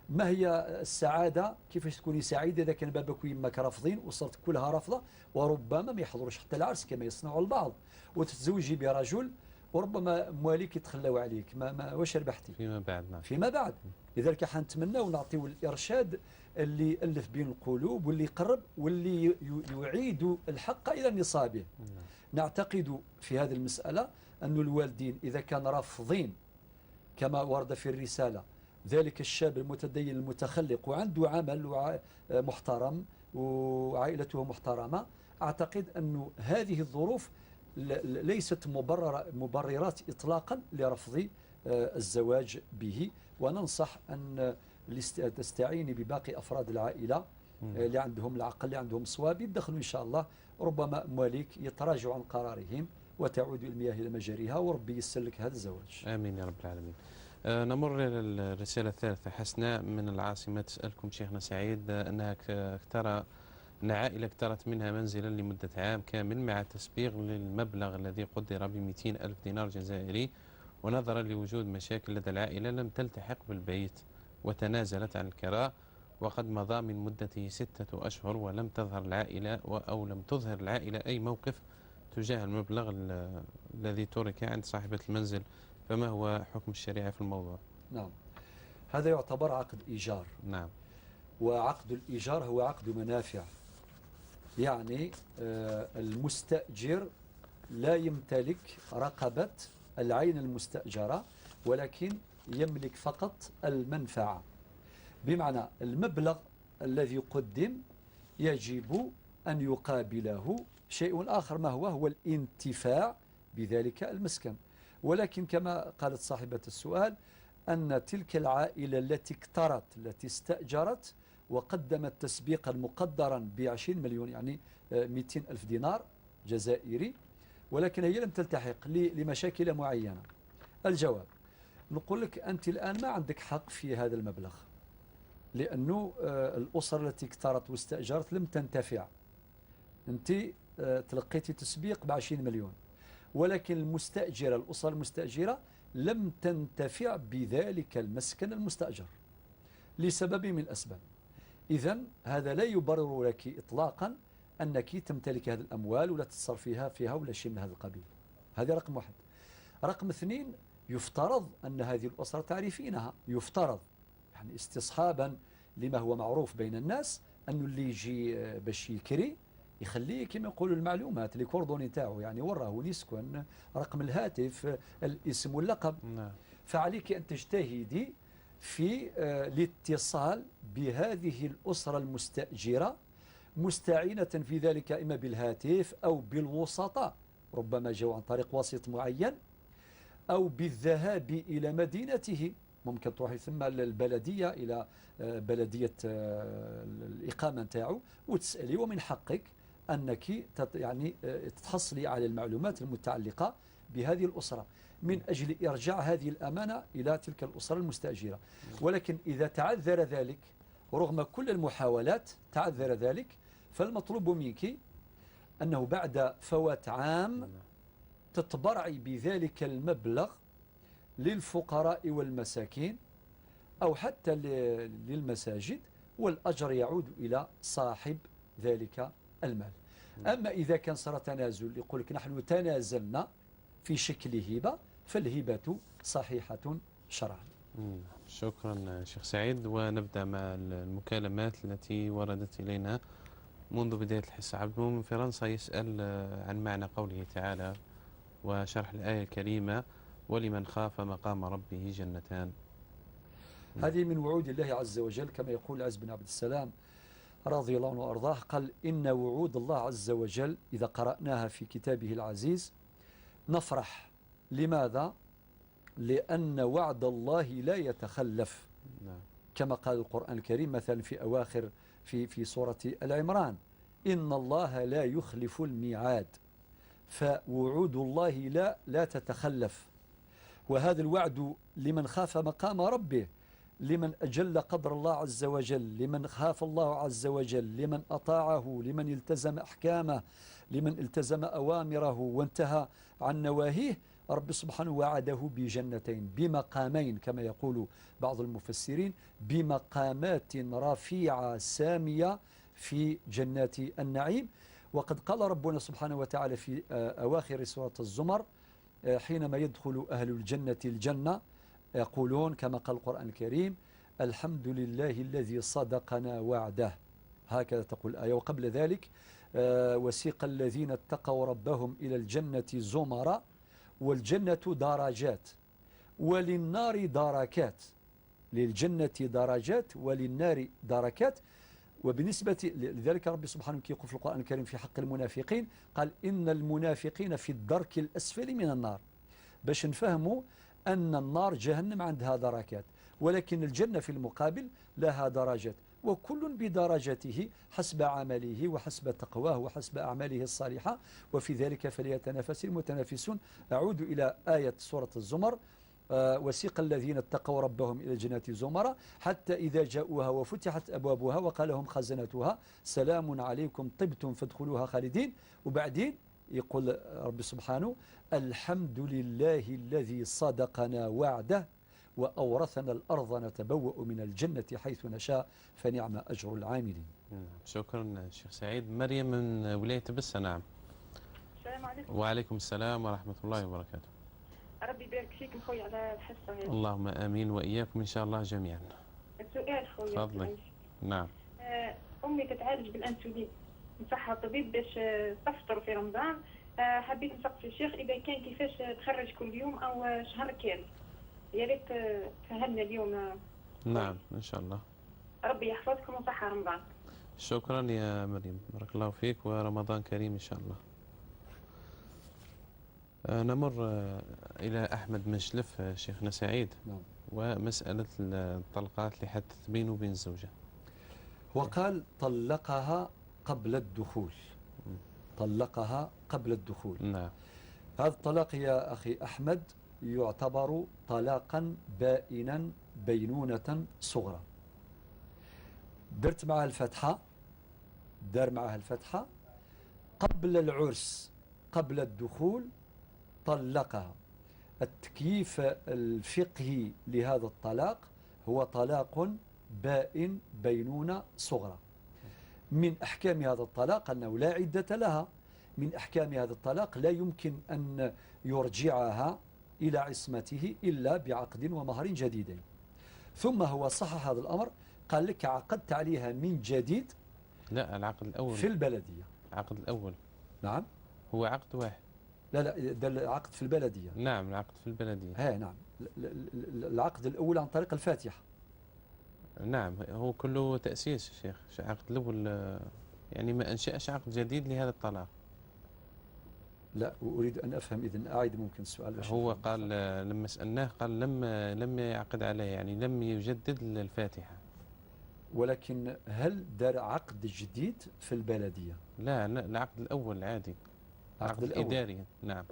ما هي السعادة؟ كيفاش تكوني سعيدة إذا كان بابك ويمك رافضين وصلت كلها رافضة وربما ما يحضروش حتى العرس كما يصنع البعض، وتتزوجي برجل وربما مواليك يتخلوا عليك، واش ربحتي فيما بعد. لذلك حنتمنى ونعطيو الإرشاد اللي يألف بين القلوب واللي يقرب واللي يعيد الحق إلى نصابه. نعتقد في هذه المسألة أن الوالدين إذا كان رافضين كما ورد في الرسالة ذلك الشاب المتدين المتخلق وعنده عمل محترم وعائلته محترمة، أعتقد أن هذه الظروف ليست مبررات إطلاقا لرفض الزواج به. وننصح أن تستعيني بباقي أفراد العائلة اللي عندهم العقل اللي عندهم صواب يدخلوا إن شاء الله، ربما أمواليك يتراجعوا عن قرارهم وتعود المياه إلى مجاريها وربي يسر لك هذا الزواج. آمين يا رب العالمين. نمر إلى الرسالة الثالثة. حسناء من العاصمة تسألكم شيخنا سعيد أنها ترى أن عائلة اقترت منها منزلا لمدة عام كامل مع تسبيغ للمبلغ الذي قدر ب200 ألف دينار جزائري، ونظرا لوجود مشاكل لدى العائلة لم تلتحق بالبيت وتنازلت عن الكراء، وقد مضى من مدته 6 أشهر ولم تظهر العائلة لم تظهر العائلة أي موقف تجاه المبلغ الذي ترك عند صاحبة المنزل، فما هو حكم الشريعة في الموضوع؟ نعم، هذا يعتبر عقد إيجار. نعم. وعقد الإيجار هو عقد منافع، يعني المستأجر لا يمتلك رقبة العين المستأجرة، ولكن يملك فقط المنفعة. بمعنى المبلغ الذي قدم يجب أن يقابله شيء آخر، ما هو الانتفاع بذلك المسكن. ولكن كما قالت صاحبة السؤال أن تلك العائلة التي التي استأجرت وقدمت تسبيقا مقدرا ب20 مليون، يعني 200 ألف دينار جزائري، ولكن هي لم تلتحق لمشاكل معينة. الجواب نقول لك أنت الآن ما عندك حق في هذا المبلغ، لأنه الأسرة التي اقترت واستأجرت لم تنتفع. أنت تلقيتي تسبيق ب20 مليون، ولكن المستأجرة، الأسرة المستأجرة لم تنتفع بذلك المسكن المستأجر لسبب من الأسباب. إذن هذا لا يبرر لك إطلاقا أنك تمتلك هذه الأموال ولا تتصرف فيها ولا شيء من هذا القبيل. هذا رقم واحد. رقم اثنين، يفترض أن هذه الأسرة تعرفينها، يفترض يعني استصحابا لما هو معروف بين الناس أنه اللي يجي باش يكري يخليه كما يقولوا المعلومات الكوردوني تاعو، يعني وراه وين يسكن، رقم الهاتف، الاسم واللقب. فعليك أن تجتهدي في الاتصال بهذه الأسرة المستأجرة، مستعينة في ذلك إما بالهاتف أو بالوسطاء، ربما جاءوا عن طريق وسيط معين، أو بالذهاب إلى مدينته. ممكن تروحي ثم البلدية إلى بلدية الإقامة تاعو وتسألي، ومن حقك أنك يعني تحصلي على المعلومات المتعلقة بهذه الأسرة من أجل إرجاع هذه الأمانة إلى تلك الأسرة المستأجرة. ولكن إذا تعذر ذلك رغم كل المحاولات، تعذر ذلك، فالمطلوب منك أنه بعد فوات عام تتبرعي بذلك المبلغ للفقراء والمساكين أو حتى للمساجد، والأجر يعود إلى صاحب ذلك المال. أما إذا كان صار تنازل، يقول لك نحن تنازلنا في شكل هبة، فالهبة صحيحة شرعا. شكرا شيخ سعيد. ونبدأ مع المكالمات التي وردت إلينا منذ بداية الحصة. عبد المؤمن من فرنسا يسأل عن معنى قوله تعالى وشرح الآية الكريمة ولمن خاف مقام ربه جنتان. هذه من وعود الله عز وجل، كما يقول العز بن عبد السلام رضي الله عنه وأرضاه، قال إن وعود الله عز وجل إذا قرأناها في كتابه العزيز نفرح. لماذا؟ لأن وعد الله لا يتخلف، كما قال القرآن الكريم مثلا في أواخر في سورة العمران إن الله لا يخلف الميعاد، فوعود الله لا تتخلف. وهذا الوعد لمن خاف مقام ربه، لمن أجل قدر الله عز وجل، لمن خاف الله عز وجل، لمن أطاعه، لمن التزم أحكامه، لمن التزم أوامره وانتهى عن نواهيه، رب سبحانه وعده بجنتين، بمقامين كما يقول بعض المفسرين، بمقامات رفيعة سامية في جنات النعيم. وقد قال ربنا سبحانه وتعالى في أواخر سورة الزمر حينما يدخل أهل الجنة الجنة يقولون كما قال القرآن الكريم الحمد لله الذي صدقنا وعده، هكذا تقول الآية. وقبل ذلك وسيق الذين اتقوا ربهم إلى الجنة زمرا، والجنة درجات وللنار دركات، للجنة درجات وللنار دركات. وبالنسبة لذلك رب سبحانه يقول في القرآن الكريم في حق المنافقين قال إن المنافقين في الدرك الأسفل من النار، باش نفهموا أن النار جهنم عندها دركات، ولكن الجنة في المقابل لها درجات، وكل بدرجته حسب عمله وحسب تقواه وحسب أعماله الصالحة، وفي ذلك فليتنافس المتنافسون. أعود إلى آية سورة الزمر وسيق الذين اتقوا ربهم إلى الجنات زمرا حتى إذا جاءوها وفتحت أبوابها وقال لهم خزنتها سلام عليكم طبتم فادخلوها خالدين. وبعدين يقول رب سبحانه الحمد لله الذي صدقنا وعده وأورثنا الأرض نتبوأ من الجنة حيث نشاء فنعم أجر العاملين. شكرا شيخ سعيد. مريم من ولاية بسة. نعم. السلام عليكم. وعليكم السلام ورحمة الله وبركاته. ربي يبارك فيك خويا على الحصة هذه. اللهم آمين وإياكم إن شاء الله جميعا. السؤال خويا. تفضلي. نعم. أمي تتعالج بالأنسولين، نصحها الطبيب باش تفطر في رمضان. حبيت نسقف الشيخ إذا كان كيفاش تخرج كل يوم أو شهر كامل، يا ريت تفهمنا اليوم. نعم إن شاء الله. ربي يحفظكم وصحة رمضان. شكرا يا مريم، بارك الله فيك ورمضان كريم إن شاء الله. نمر إلى أحمد من شلف شيخنا سعيد. نعم. ومسألة الطلقات اللي حدث بينه وبين الزوجة. وقال طلقها قبل الدخول. طلقها قبل الدخول. نعم. هذا الطلاق يا أخي أحمد يعتبر طلاقا بائنا بينونة صغرى. درت معها الفتحة، دار معها الفتحة قبل العرس قبل الدخول طلقها. التكييف الفقهي لهذا الطلاق هو طلاق بائن بينونة صغرى. من أحكام هذا الطلاق أنه لا عدة لها. من أحكام هذا الطلاق لا يمكن أن يرجعها إلى عصمته إلا بعقد ومهر جديدين. ثم هو صحح هذا الأمر، قال لك عقدت عليها من جديد. لا، العقد الأول في البلدية. العقد الأول. نعم. هو عقد واحد. لا ده العقد في البلدية. نعم العقد في البلدية. نعم العقد الأول عن طريق الفاتحة. نعم هو كله تأسيس شيخ. عقد الأول يعني ما أنشأش عقد جديد لهذا الطلاق. لا أريد أن أفهم إذن أعيد ممكن السؤال. هو قال لما سألناه قال لم يعقد عليه، يعني لم يجدد الفاتحة. ولكن هل دار عقد جديد في البلدية؟ لا العقد الأول عادي. العقد الإداري. نعم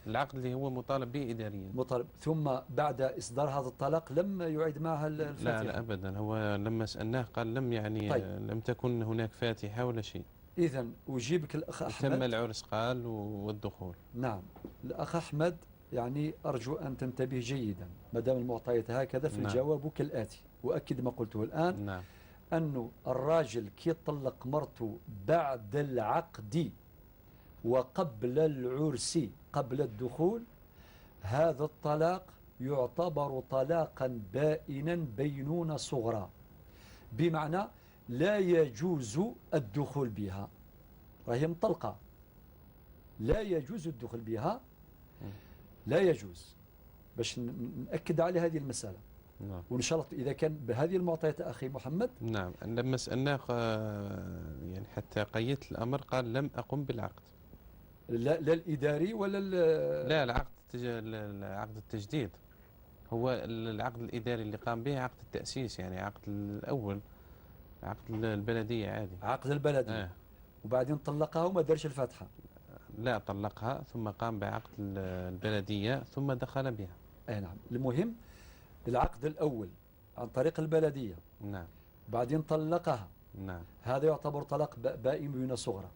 العقد اللي هو مطالب به إداريا. مطالب. ثم بعد إصدار هذا الطلاق لم يعيد معها الفاتحة؟ لا أبدا. هو لما سألناه قال لم يعني طيب. لم تكن هناك فاتحة ولا شيء. إذن أجيبك الأخ أحمد. تم العرس قال والدخول. نعم الأخ أحمد يعني أرجو أن تنتبه جيدا ما دام المعطيات هكذا في الجواب كالآتي، وأكد ما قلته الآن. نعم. أنه الراجل كي يطلق مرته بعد العقد وقبل العرس قبل الدخول، هذا الطلاق يعتبر طلاقا بائنا بينونة صغرى، بمعنى لا يجوز الدخول بها. وهي مطلقة لا يجوز الدخول بها، لا يجوز، باش نأكد على هذه المسألة. نعم. وإن شاء الله إذا كان بهذه المعطيات أخي محمد. نعم لما سألناه يعني حتى قيدت الأمر قال لم أقم بالعقد. لا الإداري ولا لا العقد التجديد. هو العقد الإداري اللي قام به عقد التأسيس، يعني عقد الأول عقد البلدية عادي. عقد البلدية. وبعدين طلقها وما دارش الفاتحة. لا طلقها ثم قام بعقد البلدية ثم دخل بها. نعم. المهم العقد الأول عن طريق البلدية. نعم. بعدين طلقها. نعم. هذا يعتبر طلاق بائن بينونة صغرى،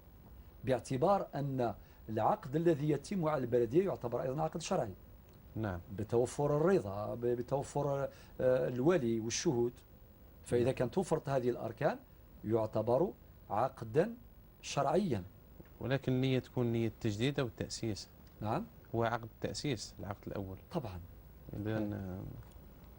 باعتبار أن العقد الذي يتم على البلدية يعتبر أيضا عقد شرعي. نعم. بتوفر الرضا، بتوفر الولي والشهود. فإذا كانت توفرت هذه الأركان يعتبر عقدا شرعيا. ولكن نية تكون نية تجديد أو التأسيس. نعم. هو عقد التأسيس العقد الأول. طبعا. إذن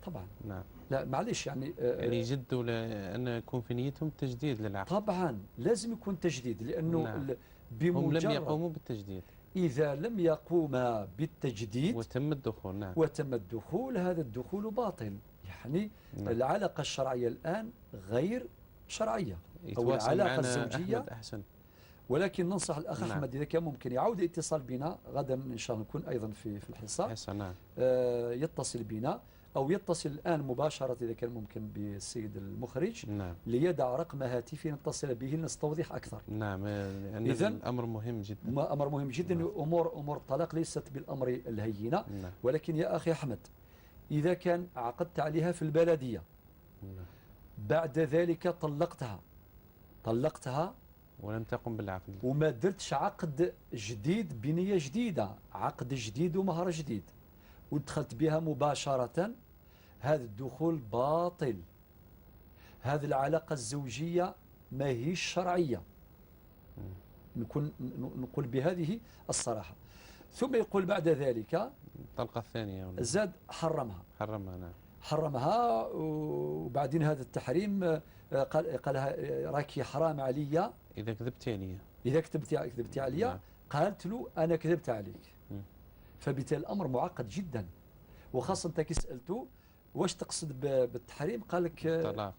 طبعا. نعم. لا معلش يعني يجدوا لأن يكون في نيتهم تجديد للعقد. طبعا لازم يكون تجديد، لأنه نعم. بمجرد هم لم يقوموا بالتجديد. إذا لم يقوما بالتجديد وتم الدخول. نعم. وتم الدخول، هذا الدخول باطل. يعني نعم. العلاقة الشرعية الآن غير شرعية، أو العلاقة الزوجية أحسن. ولكن ننصح الأخ نعم. أحمد إذا كان ممكن يعود الاتصال بنا غدا إن شاء الله، نكون أيضا في الحصة. نعم. يتصل بنا أو يتصل الآن مباشرة إذا كان ممكن بالسيد المخرج. نعم. ليدع رقم هاتفي نتصل به لنستوضح أكثر. نعم إذن الأمر مهم جدا. أمر مهم جدا. نعم. أمور الطلاق ليست بالأمر الهينة. نعم. ولكن يا أخي أحمد إذا كان عقدت عليها في البلدية بعد ذلك طلقتها ولم تقم بالعقد وما درتش عقد جديد بنية جديدة، عقد جديد ومهر جديد، ودخلت بها مباشرة، هذا الدخول باطل. هذه العلاقة الزوجية ما هي الشرعية، نقول بهذه الصراحة. ثم يقول بعد ذلك الطلقة الثانية زاد حرمها نعم. حرمها. وبعدين هذا التحريم قالها راكي حرام عليا إذا كذبت عليا، إذا كذبت عليا. نعم. قالت له أنا كذبت عليك. فبالتالي الأمر معقد جدا، وخاصة أنت كي سألته واش تقصد بالتحريم، قال لك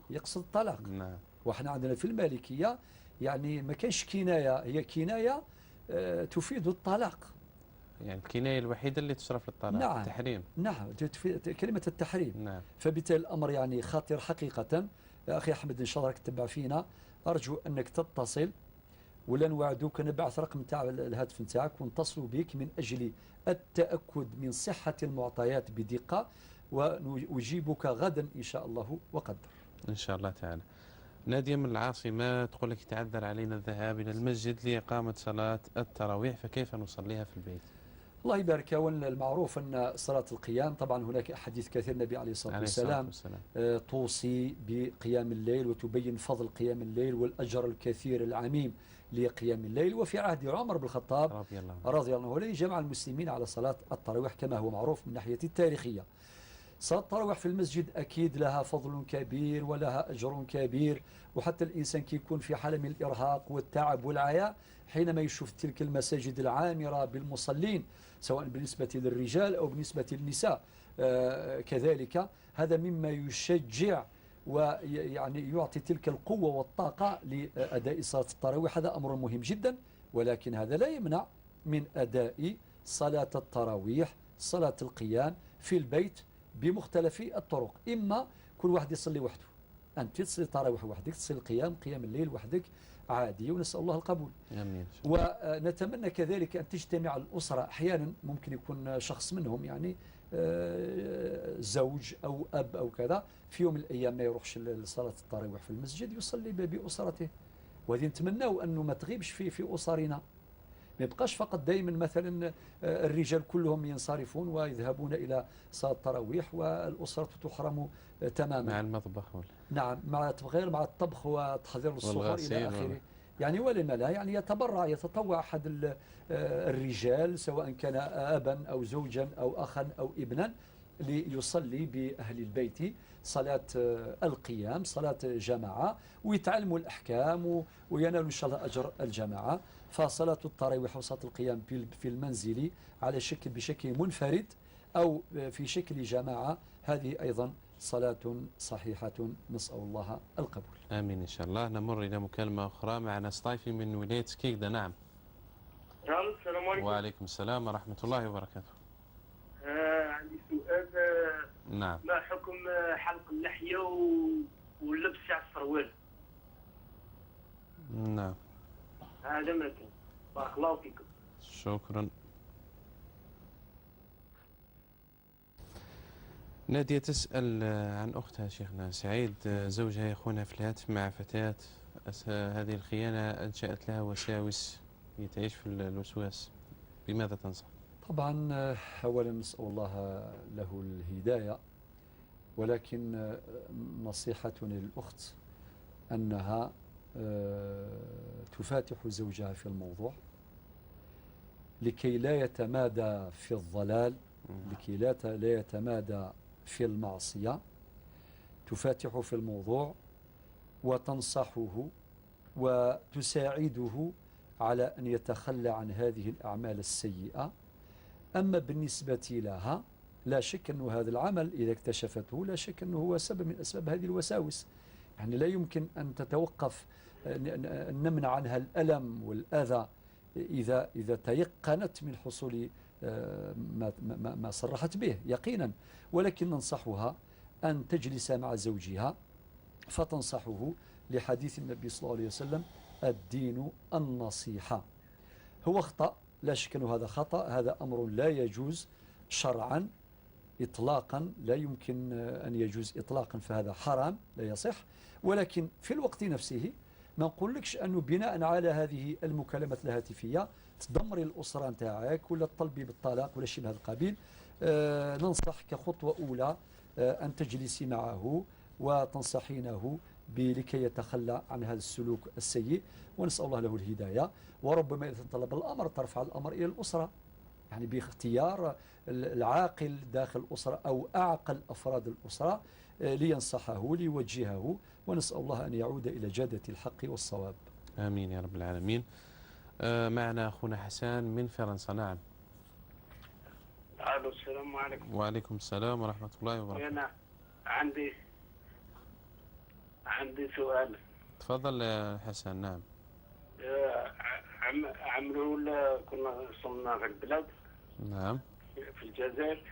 يقصد الطلاق. نعم. وإحنا عندنا في المالكية يعني ما كانش كناية، هي كناية تفيد الطلاق. يعني الكناية الوحيدة اللي تصرف للطلاق. نعم. التحريم. نعم، كلمة التحريم. نعم. فبالتالي الأمر يعني خطير حقيقة. أخي أحمد إن شاء الله راك تتبع فينا، أرجو أنك تتصل ولا نوعدوك نبعث رقم تاع الهاتف نتاعك ونتصلوا بك من أجل التأكد من صحة المعطيات بدقة، ونجيبك غدا إن شاء الله وقدر. إن شاء الله تعالى. نادية من العاصمة تقول لك تعذر علينا الذهاب إلى المسجد لإقامة صلاة التراويح، فكيف نصليها في البيت؟ الله يبارك. والمعروف أن صلاة القيام طبعا هناك حديث كثير النبي عليه الصلاة والسلام توصي بقيام الليل وتبين فضل قيام الليل والأجر الكثير العميم لقيام الليل. وفي عهد عمر بن الخطاب رضي الله عنه الذي جمع المسلمين على صلاة التراويح كما هو معروف من ناحية التاريخية. صلاة التراويح في المسجد أكيد لها فضل كبير ولها أجر كبير، وحتى الإنسان كي يكون في حالة من الإرهاق والتعب والعياء حينما يشوف تلك المساجد العامرة بالمصلين سواء بالنسبة للرجال أو بالنسبة للنساء كذلك، هذا مما يشجع ويعني يعطي تلك القوة والطاقة لأداء صلاة التراويح. هذا أمر مهم جدا، ولكن هذا لا يمنع من أداء صلاة التراويح صلاة القيام في البيت بمختلف الطرق. إما كل واحد يصلي وحده، أنت تصلي التراويح وحدك، تصلي قيام الليل وحدك عادي، ونسأل الله القبول. آمين. ونتمنى كذلك أن تجتمع الأسرة. أحيانا ممكن يكون شخص منهم يعني زوج أو أب أو كذا في يوم من الأيام ما يروحش لصلاة التراويح في المسجد، يصلي بأسرته. وهذه نتمناو أنه ما تغيبش في أسرنا، ما يبقاش فقط دائما مثلا الرجال كلهم ينصرفون ويذهبون إلى صلاة التراويح والأسرة تحرم تماما. مع المطبخ نعم، غير مع الطبخ وتحضير السفر إلى آخره. يعني ولما لا، يعني يتطوع أحد الرجال سواء كان أبا أو زوجا أو أخا أو ابنا ليصلي بأهل البيت صلاة القيام، صلاة جماعة، ويتعلموا الأحكام وينالوا إن شاء الله أجر الجماعة. فصلاة التراويح وصلاة القيام في المنزل بشكل منفرد أو في شكل جماعة، هذه أيضا صلاة صحيحة، نسأل الله القبول. آمين إن شاء الله. نمر إلى مكالمة أخرى معنا سطايفي من ولاية سكيكدا. نعم. السلام عليكم. وعليكم السلام ورحمة الله وبركاته. عندي سؤال. نعم. ما حكم حلق اللحية واللبس تاع السروال؟ نعم. هذا ما كان. بارك الله فيكم. شكرا. نادية تسأل عن أختها شيخنا سعيد، زوجها يخونها في الهاتف مع فتاة، هذه الخيانة أنشأت لها وساوس، تعيش في الوسواس، بماذا تنصح؟ طبعا أولا نسأل الله له الهداية، ولكن نصيحة للأخت أنها تفاتح زوجها في الموضوع لكي لا يتمادى في الضلال، لكي لا يتمادى في المعصية. تفاتح في الموضوع وتنصحه وتساعده على أن يتخلى عن هذه الأعمال السيئة. أما بالنسبة لها لا شك أن هذا العمل إذا اكتشفته لا شك أنه هو سبب من أسباب هذه الوساوس. يعني لا يمكن أن تتوقف، أن نمنع عنها الألم والأذى إذا تيقنت من حصول ما صرحت به يقينا. ولكن ننصحها أن تجلس مع زوجها فتنصحه لحديث النبي صلى الله عليه وسلم: الدين النصيحة. هو خطأ، لا شك أنه هذا خطأ، هذا أمر لا يجوز شرعا، إطلاقا لا يمكن أن يجوز إطلاقا، فهذا حرام لا يصح. ولكن في الوقت نفسه ما نقولكش أنه بناء على هذه المكالمات الهاتفية تدمري الأسرة نتاعك ولا تطلبي بالطلاق ولا شيء من هذا القبيل. ننصح كخطوة أولى أن تجلسي معه وتنصحينه لكي يتخلى عن هذا السلوك السيء، ونسأل الله له الهداية. وربما إذا طلب الأمر ترفع الأمر إلى الأسرة، يعني باختيار العاقل داخل الأسرة أو أعقل أفراد الأسرة لينصحه ليوجهه، ونسأل الله أن يعود إلى جادة الحق والصواب. آمين يا رب العالمين. معنا أخونا حسان من فرنسا. نعم. الو، السلام عليكم. وعليكم السلام ورحمة الله وبركاته. أنا عندي سؤال. تفضل يا حسن. نعم. عمرو كنا صرنا في البلاد. نعم. في الجزائر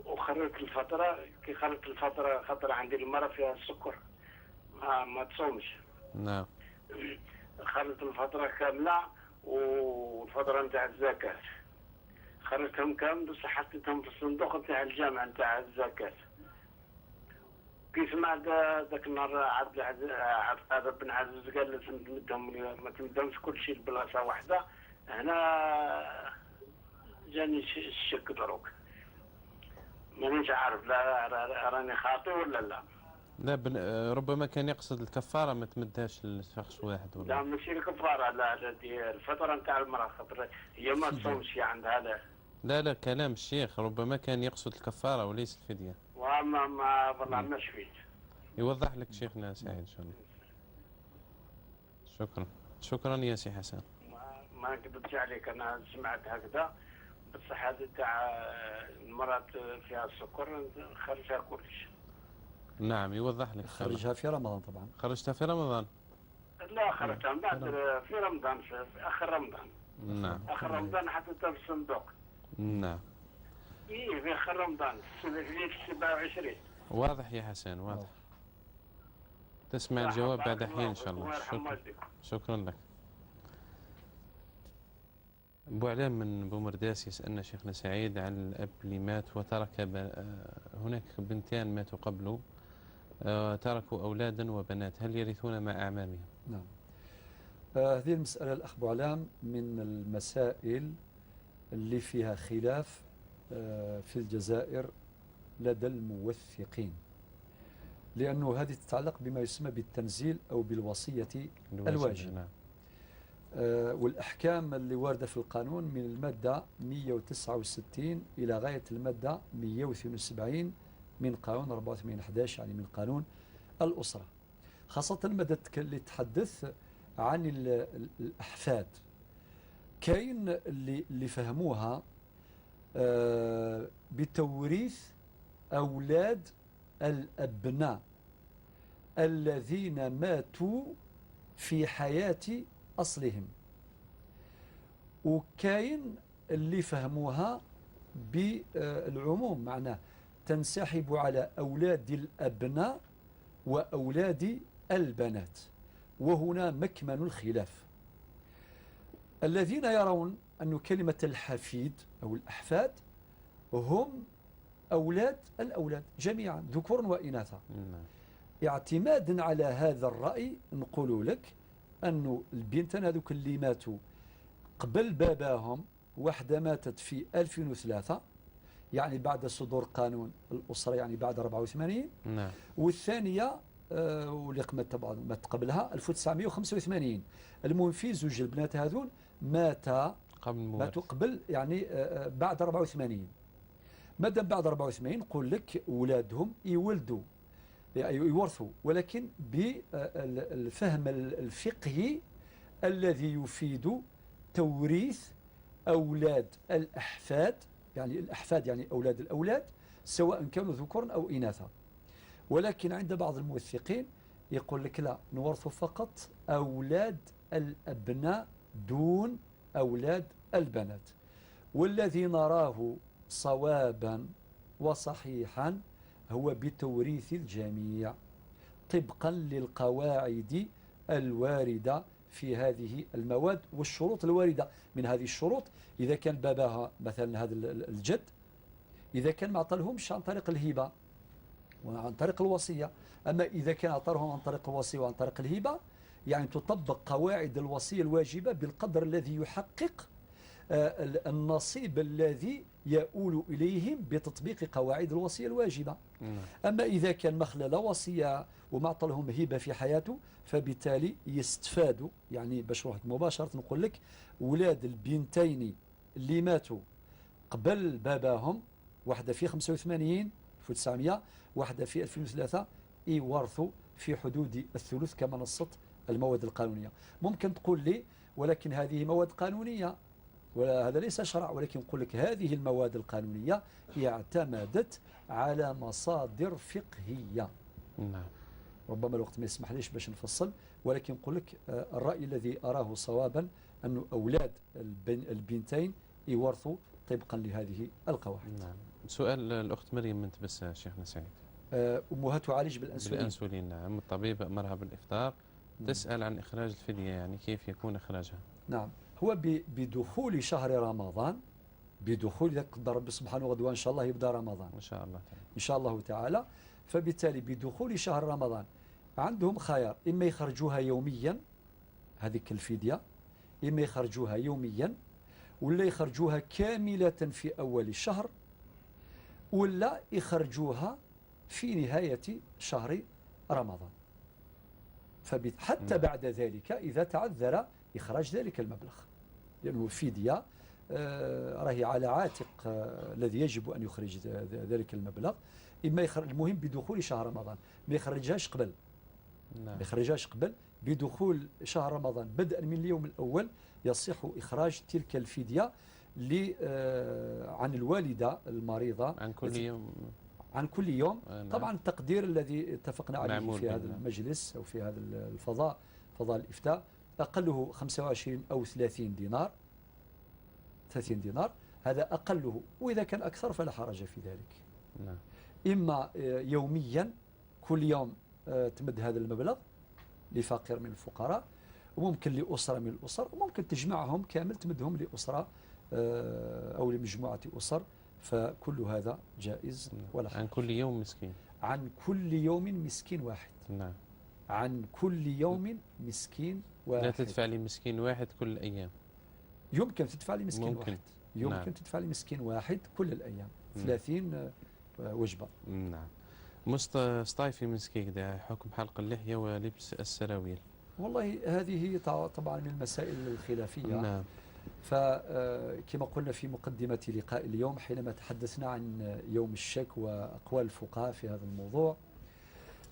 وخرجت الفترة كي خرجت الفترة خاطر عندي المرة فيها السكر ما تصومش. نعم. خرجت الفترة كاملة والفترة نتاع الزكاة خرجتهم كامل، بس حطيتهم في الصندوق نتاع الجامعة نتاع الزكاة. كي سمعت ذاك النهار عبد العزيز بن عزيز قال لازم تمدهم، ما تمدهمش كل شيء بلاصة واحدة. هنا جاني الشك دروك، مانيش عارف لا راني خاطئ ولا لا. لا ربما كان يقصد الكفارة ما تمدهاش لشخص واحد ولا لا ماشي الكفارة، لا دي الفترة نتاع المرأة خاطر هي ما تصومش عندها. لا كلام الشيخ ربما كان يقصد الكفارة وليس الفدية. ما والله ما شفيت. يوضح لك شيخنا سعيد إن شاء الله. شكرا يا سي حسن. ما كذبتش عليك، أنا سمعت هكذا، بس هذا تاع المرأة فيها السكر خرجها كلش. نعم يوضح لك. خرجها في رمضان طبعا. خرجتها في رمضان؟ لا خرجتها بعد في رمضان، في آخر رمضان. نعم. آخر رمضان حطيتها في الصندوق. نعم. إيه في آخر رمضان في 27. واضح يا حسن واضح. تسمع الجواب بعد حين إن شاء الله. شكرا لك. أبو علام من بومرداس يسألنا شيخنا سعيد عن الأب اللي مات وترك هناك بنتان ماتوا قبله، تركوا أولادا وبنات، هل يرثون مع أعمامهم؟ نعم. هذه المسألة الأخ أبو علام من المسائل اللي فيها خلاف في الجزائر لدى الموثقين، لأنه هذه تتعلق بما يسمى بالتنزيل أو بالوصية الواجب. نعم. والأحكام اللي واردة في القانون من المادة 169 إلى غاية المادة 172 من قانون 84/11، يعني من قانون الأسرة، خاصة المادة اللي تحدث عن الأحفاد. كاين اللي فهموها بتوريث أولاد الأبناء الذين ماتوا في حياة أصلهم، وكاين اللي فهموها بالعموم، معناه تنسحب على أولاد الأبناء وأولاد البنات، وهنا مكمن الخلاف. الذين يرون أن كلمة الحفيد أو الأحفاد هم أولاد الأولاد جميعا ذكور وإناثا. اعتمادا على هذا الرأي نقول لك أنه البنتان هذوك اللي ماتوا قبل باباهم، واحدة ماتت في 2003 يعني بعد صدور قانون الأسرة، يعني بعد 84. نعم. والثانية واللي مات قبلها 1985. المهم في زوج البنات هذول ماتوا قبل يعني بعد 84. مادام بعد 84 نقول لك أولادهم يولدوا يورثوا، ولكن بالفهم الفقهي الذي يفيد توريث أولاد الأحفاد، يعني الأحفاد يعني أولاد الأولاد سواء كانوا ذكورا أو إناثا. ولكن عند بعض الموثقين يقول لك لا، نورث فقط أولاد الأبناء دون أولاد البنات. والذي نراه صوابا وصحيحا هو بتوريث الجميع طبقا للقواعد الواردة في هذه المواد والشروط الواردة. من هذه الشروط إذا كان باباها مثلا هذا الجد إذا كان ما عطلهمش عن طريق الهبة وعن طريق الوصية. أما إذا كان عطلهم عن طريق الوصية وعن طريق الهبة يعني تطبق قواعد الوصية الواجبة بالقدر الذي يحقق النصيب الذي يؤول إليهم بتطبيق قواعد الوصية الواجبة. أما إذا كان مخلل وصية ومعطلهم هبة في حياته فبالتالي يستفادوا. يعني باش نروح مباشرة نقول لك ولاد البنتين اللي ماتوا قبل باباهم، واحدة في 85 1900 واحدة في 2003، يورثوا في حدود الثلث كما نصت المواد القانونية. ممكن تقول لي ولكن هذه مواد قانونية وهذا ليس شرع، ولكن نقول لك هذه المواد القانونية اعتمدت على مصادر فقهية. نعم. ربما الوقت ما يسمح ليش باش نفصل، ولكن نقول لك الرأي الذي أراه صوابا أن أولاد البنتين يورثوا طبقا لهذه القواعد. نعم. سؤال الأخت مريم من تبسها شيخنا سعيد. أمها تعالج بالأنسولين. نعم. الطبيب أمرها بالإفطار، تسأل عن إخراج الفدية، يعني كيف يكون إخراجها؟ نعم. هو بدخول شهر رمضان، بدخول إذا قدر ربي سبحانه وغدوان إن شاء الله يبدأ رمضان إن شاء الله تعالى. إن شاء الله تعالى. فبالتالي بدخول شهر رمضان عندهم خيار، إما يخرجوها يوميا هذيك الفدية، إما يخرجوها يوميا ولا يخرجوها كاملة في أول الشهر، ولا يخرجوها في نهاية شهر رمضان. حتى بعد ذلك إذا تعذر إخراج ذلك المبلغ، لأنه فدية راهي على عاتق الذي يجب أن يخرج ذلك المبلغ. إما المهم بدخول شهر رمضان، ما يخرجهاش قبل. ما يخرجهاش قبل. بدخول شهر رمضان بدءا من اليوم الأول يصح إخراج تلك الفدية عن الوالدة المريضة عن كل يوم. عن كل يوم. طبعا التقدير الذي اتفقنا عليه في هذا المجلس أو في هذا الفضاء، فضاء الإفتاء، أقله 25 أو 30 دينار. 30 دينار هذا أقله، وإذا كان أكثر فلا حرج في ذلك. نعم. إما يوميا كل يوم تمد هذا المبلغ لفقير من الفقراء، وممكن لأسرة من الأسر، وممكن تجمعهم كامل تمدهم لأسرة أو لمجموعة أسر، فكل هذا جائز ولا حرج. عن كل يوم مسكين. عن كل يوم مسكين واحد. نعم. عن كل يوم مسكين واحد. لا تدفع لي مسكين واحد كل الأيام. يمكن تدفع لي مسكين ممكن. واحد. يمكن نعم. تدفع لي مسكين واحد كل الأيام. 30 وجبة. نعم. مصطفى مسكيك ده حكم حلق اللحية ولبس السراويل. والله هذه طبعا من المسائل الخلافية. نعم. فكما قلنا في مقدمة لقاء اليوم حينما تحدثنا عن يوم الشك وأقوال الفقهاء في هذا الموضوع،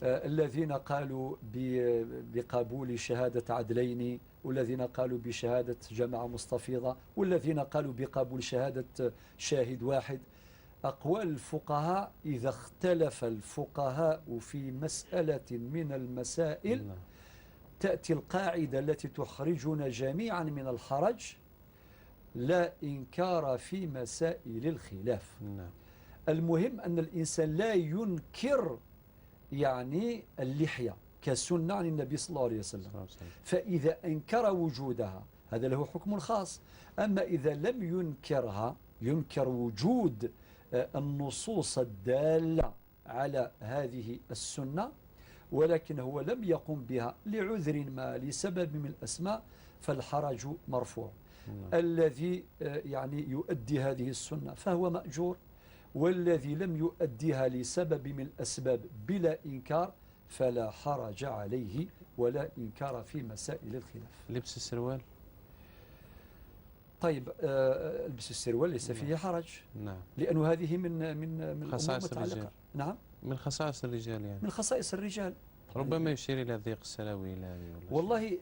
الذين قالوا بقبول شهادة عدلين، والذين قالوا بشهادة جماعة مستفيضة، والذين قالوا بقبول شهادة شاهد واحد. أقوال الفقهاء إذا اختلف الفقهاء في مسألة من المسائل تأتي القاعدة التي تخرجنا جميعا من الحرج: لا إنكار في مسائل الخلاف. المهم أن الإنسان لا ينكر يعني اللحية كسنة عن النبي صلى الله عليه وسلم، فإذا أنكر وجودها هذا له حكم خاص. أما إذا لم ينكرها، ينكر وجود النصوص الدالة على هذه السنة، ولكن هو لم يقم بها لعذر ما لسبب من الأسماء، فالحرج مرفوع. الذي يعني يؤدي هذه السنة فهو مأجور، والذي لم يؤديها لسبب من الأسباب بلا إنكار فلا حرج عليه ولا إنكار في مسائل الخلاف. لبس السروال؟ طيب لبس السروال ليس فيه حرج. نعم. لأنه هذه من خصائص الرجال. نعم. من خصائص الرجال يعني. من خصائص الرجال. ربما يشير إلى ضيق السراويل. والله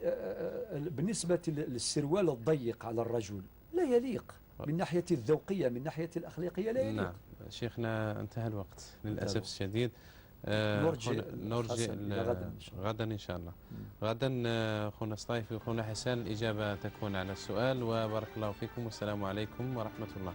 بالنسبة للسروال الضيق على الرجل لا يليق من ناحية الذوقية، من ناحية الأخلاقية لا يليق. نعم. شيخنا انتهى الوقت للأسف الشديد. نرجع غدا إن شاء الله. غدا أخونا صطيفي وأخونا حسان الإجابة تكون على السؤال. وبارك الله فيكم والسلام عليكم ورحمة الله.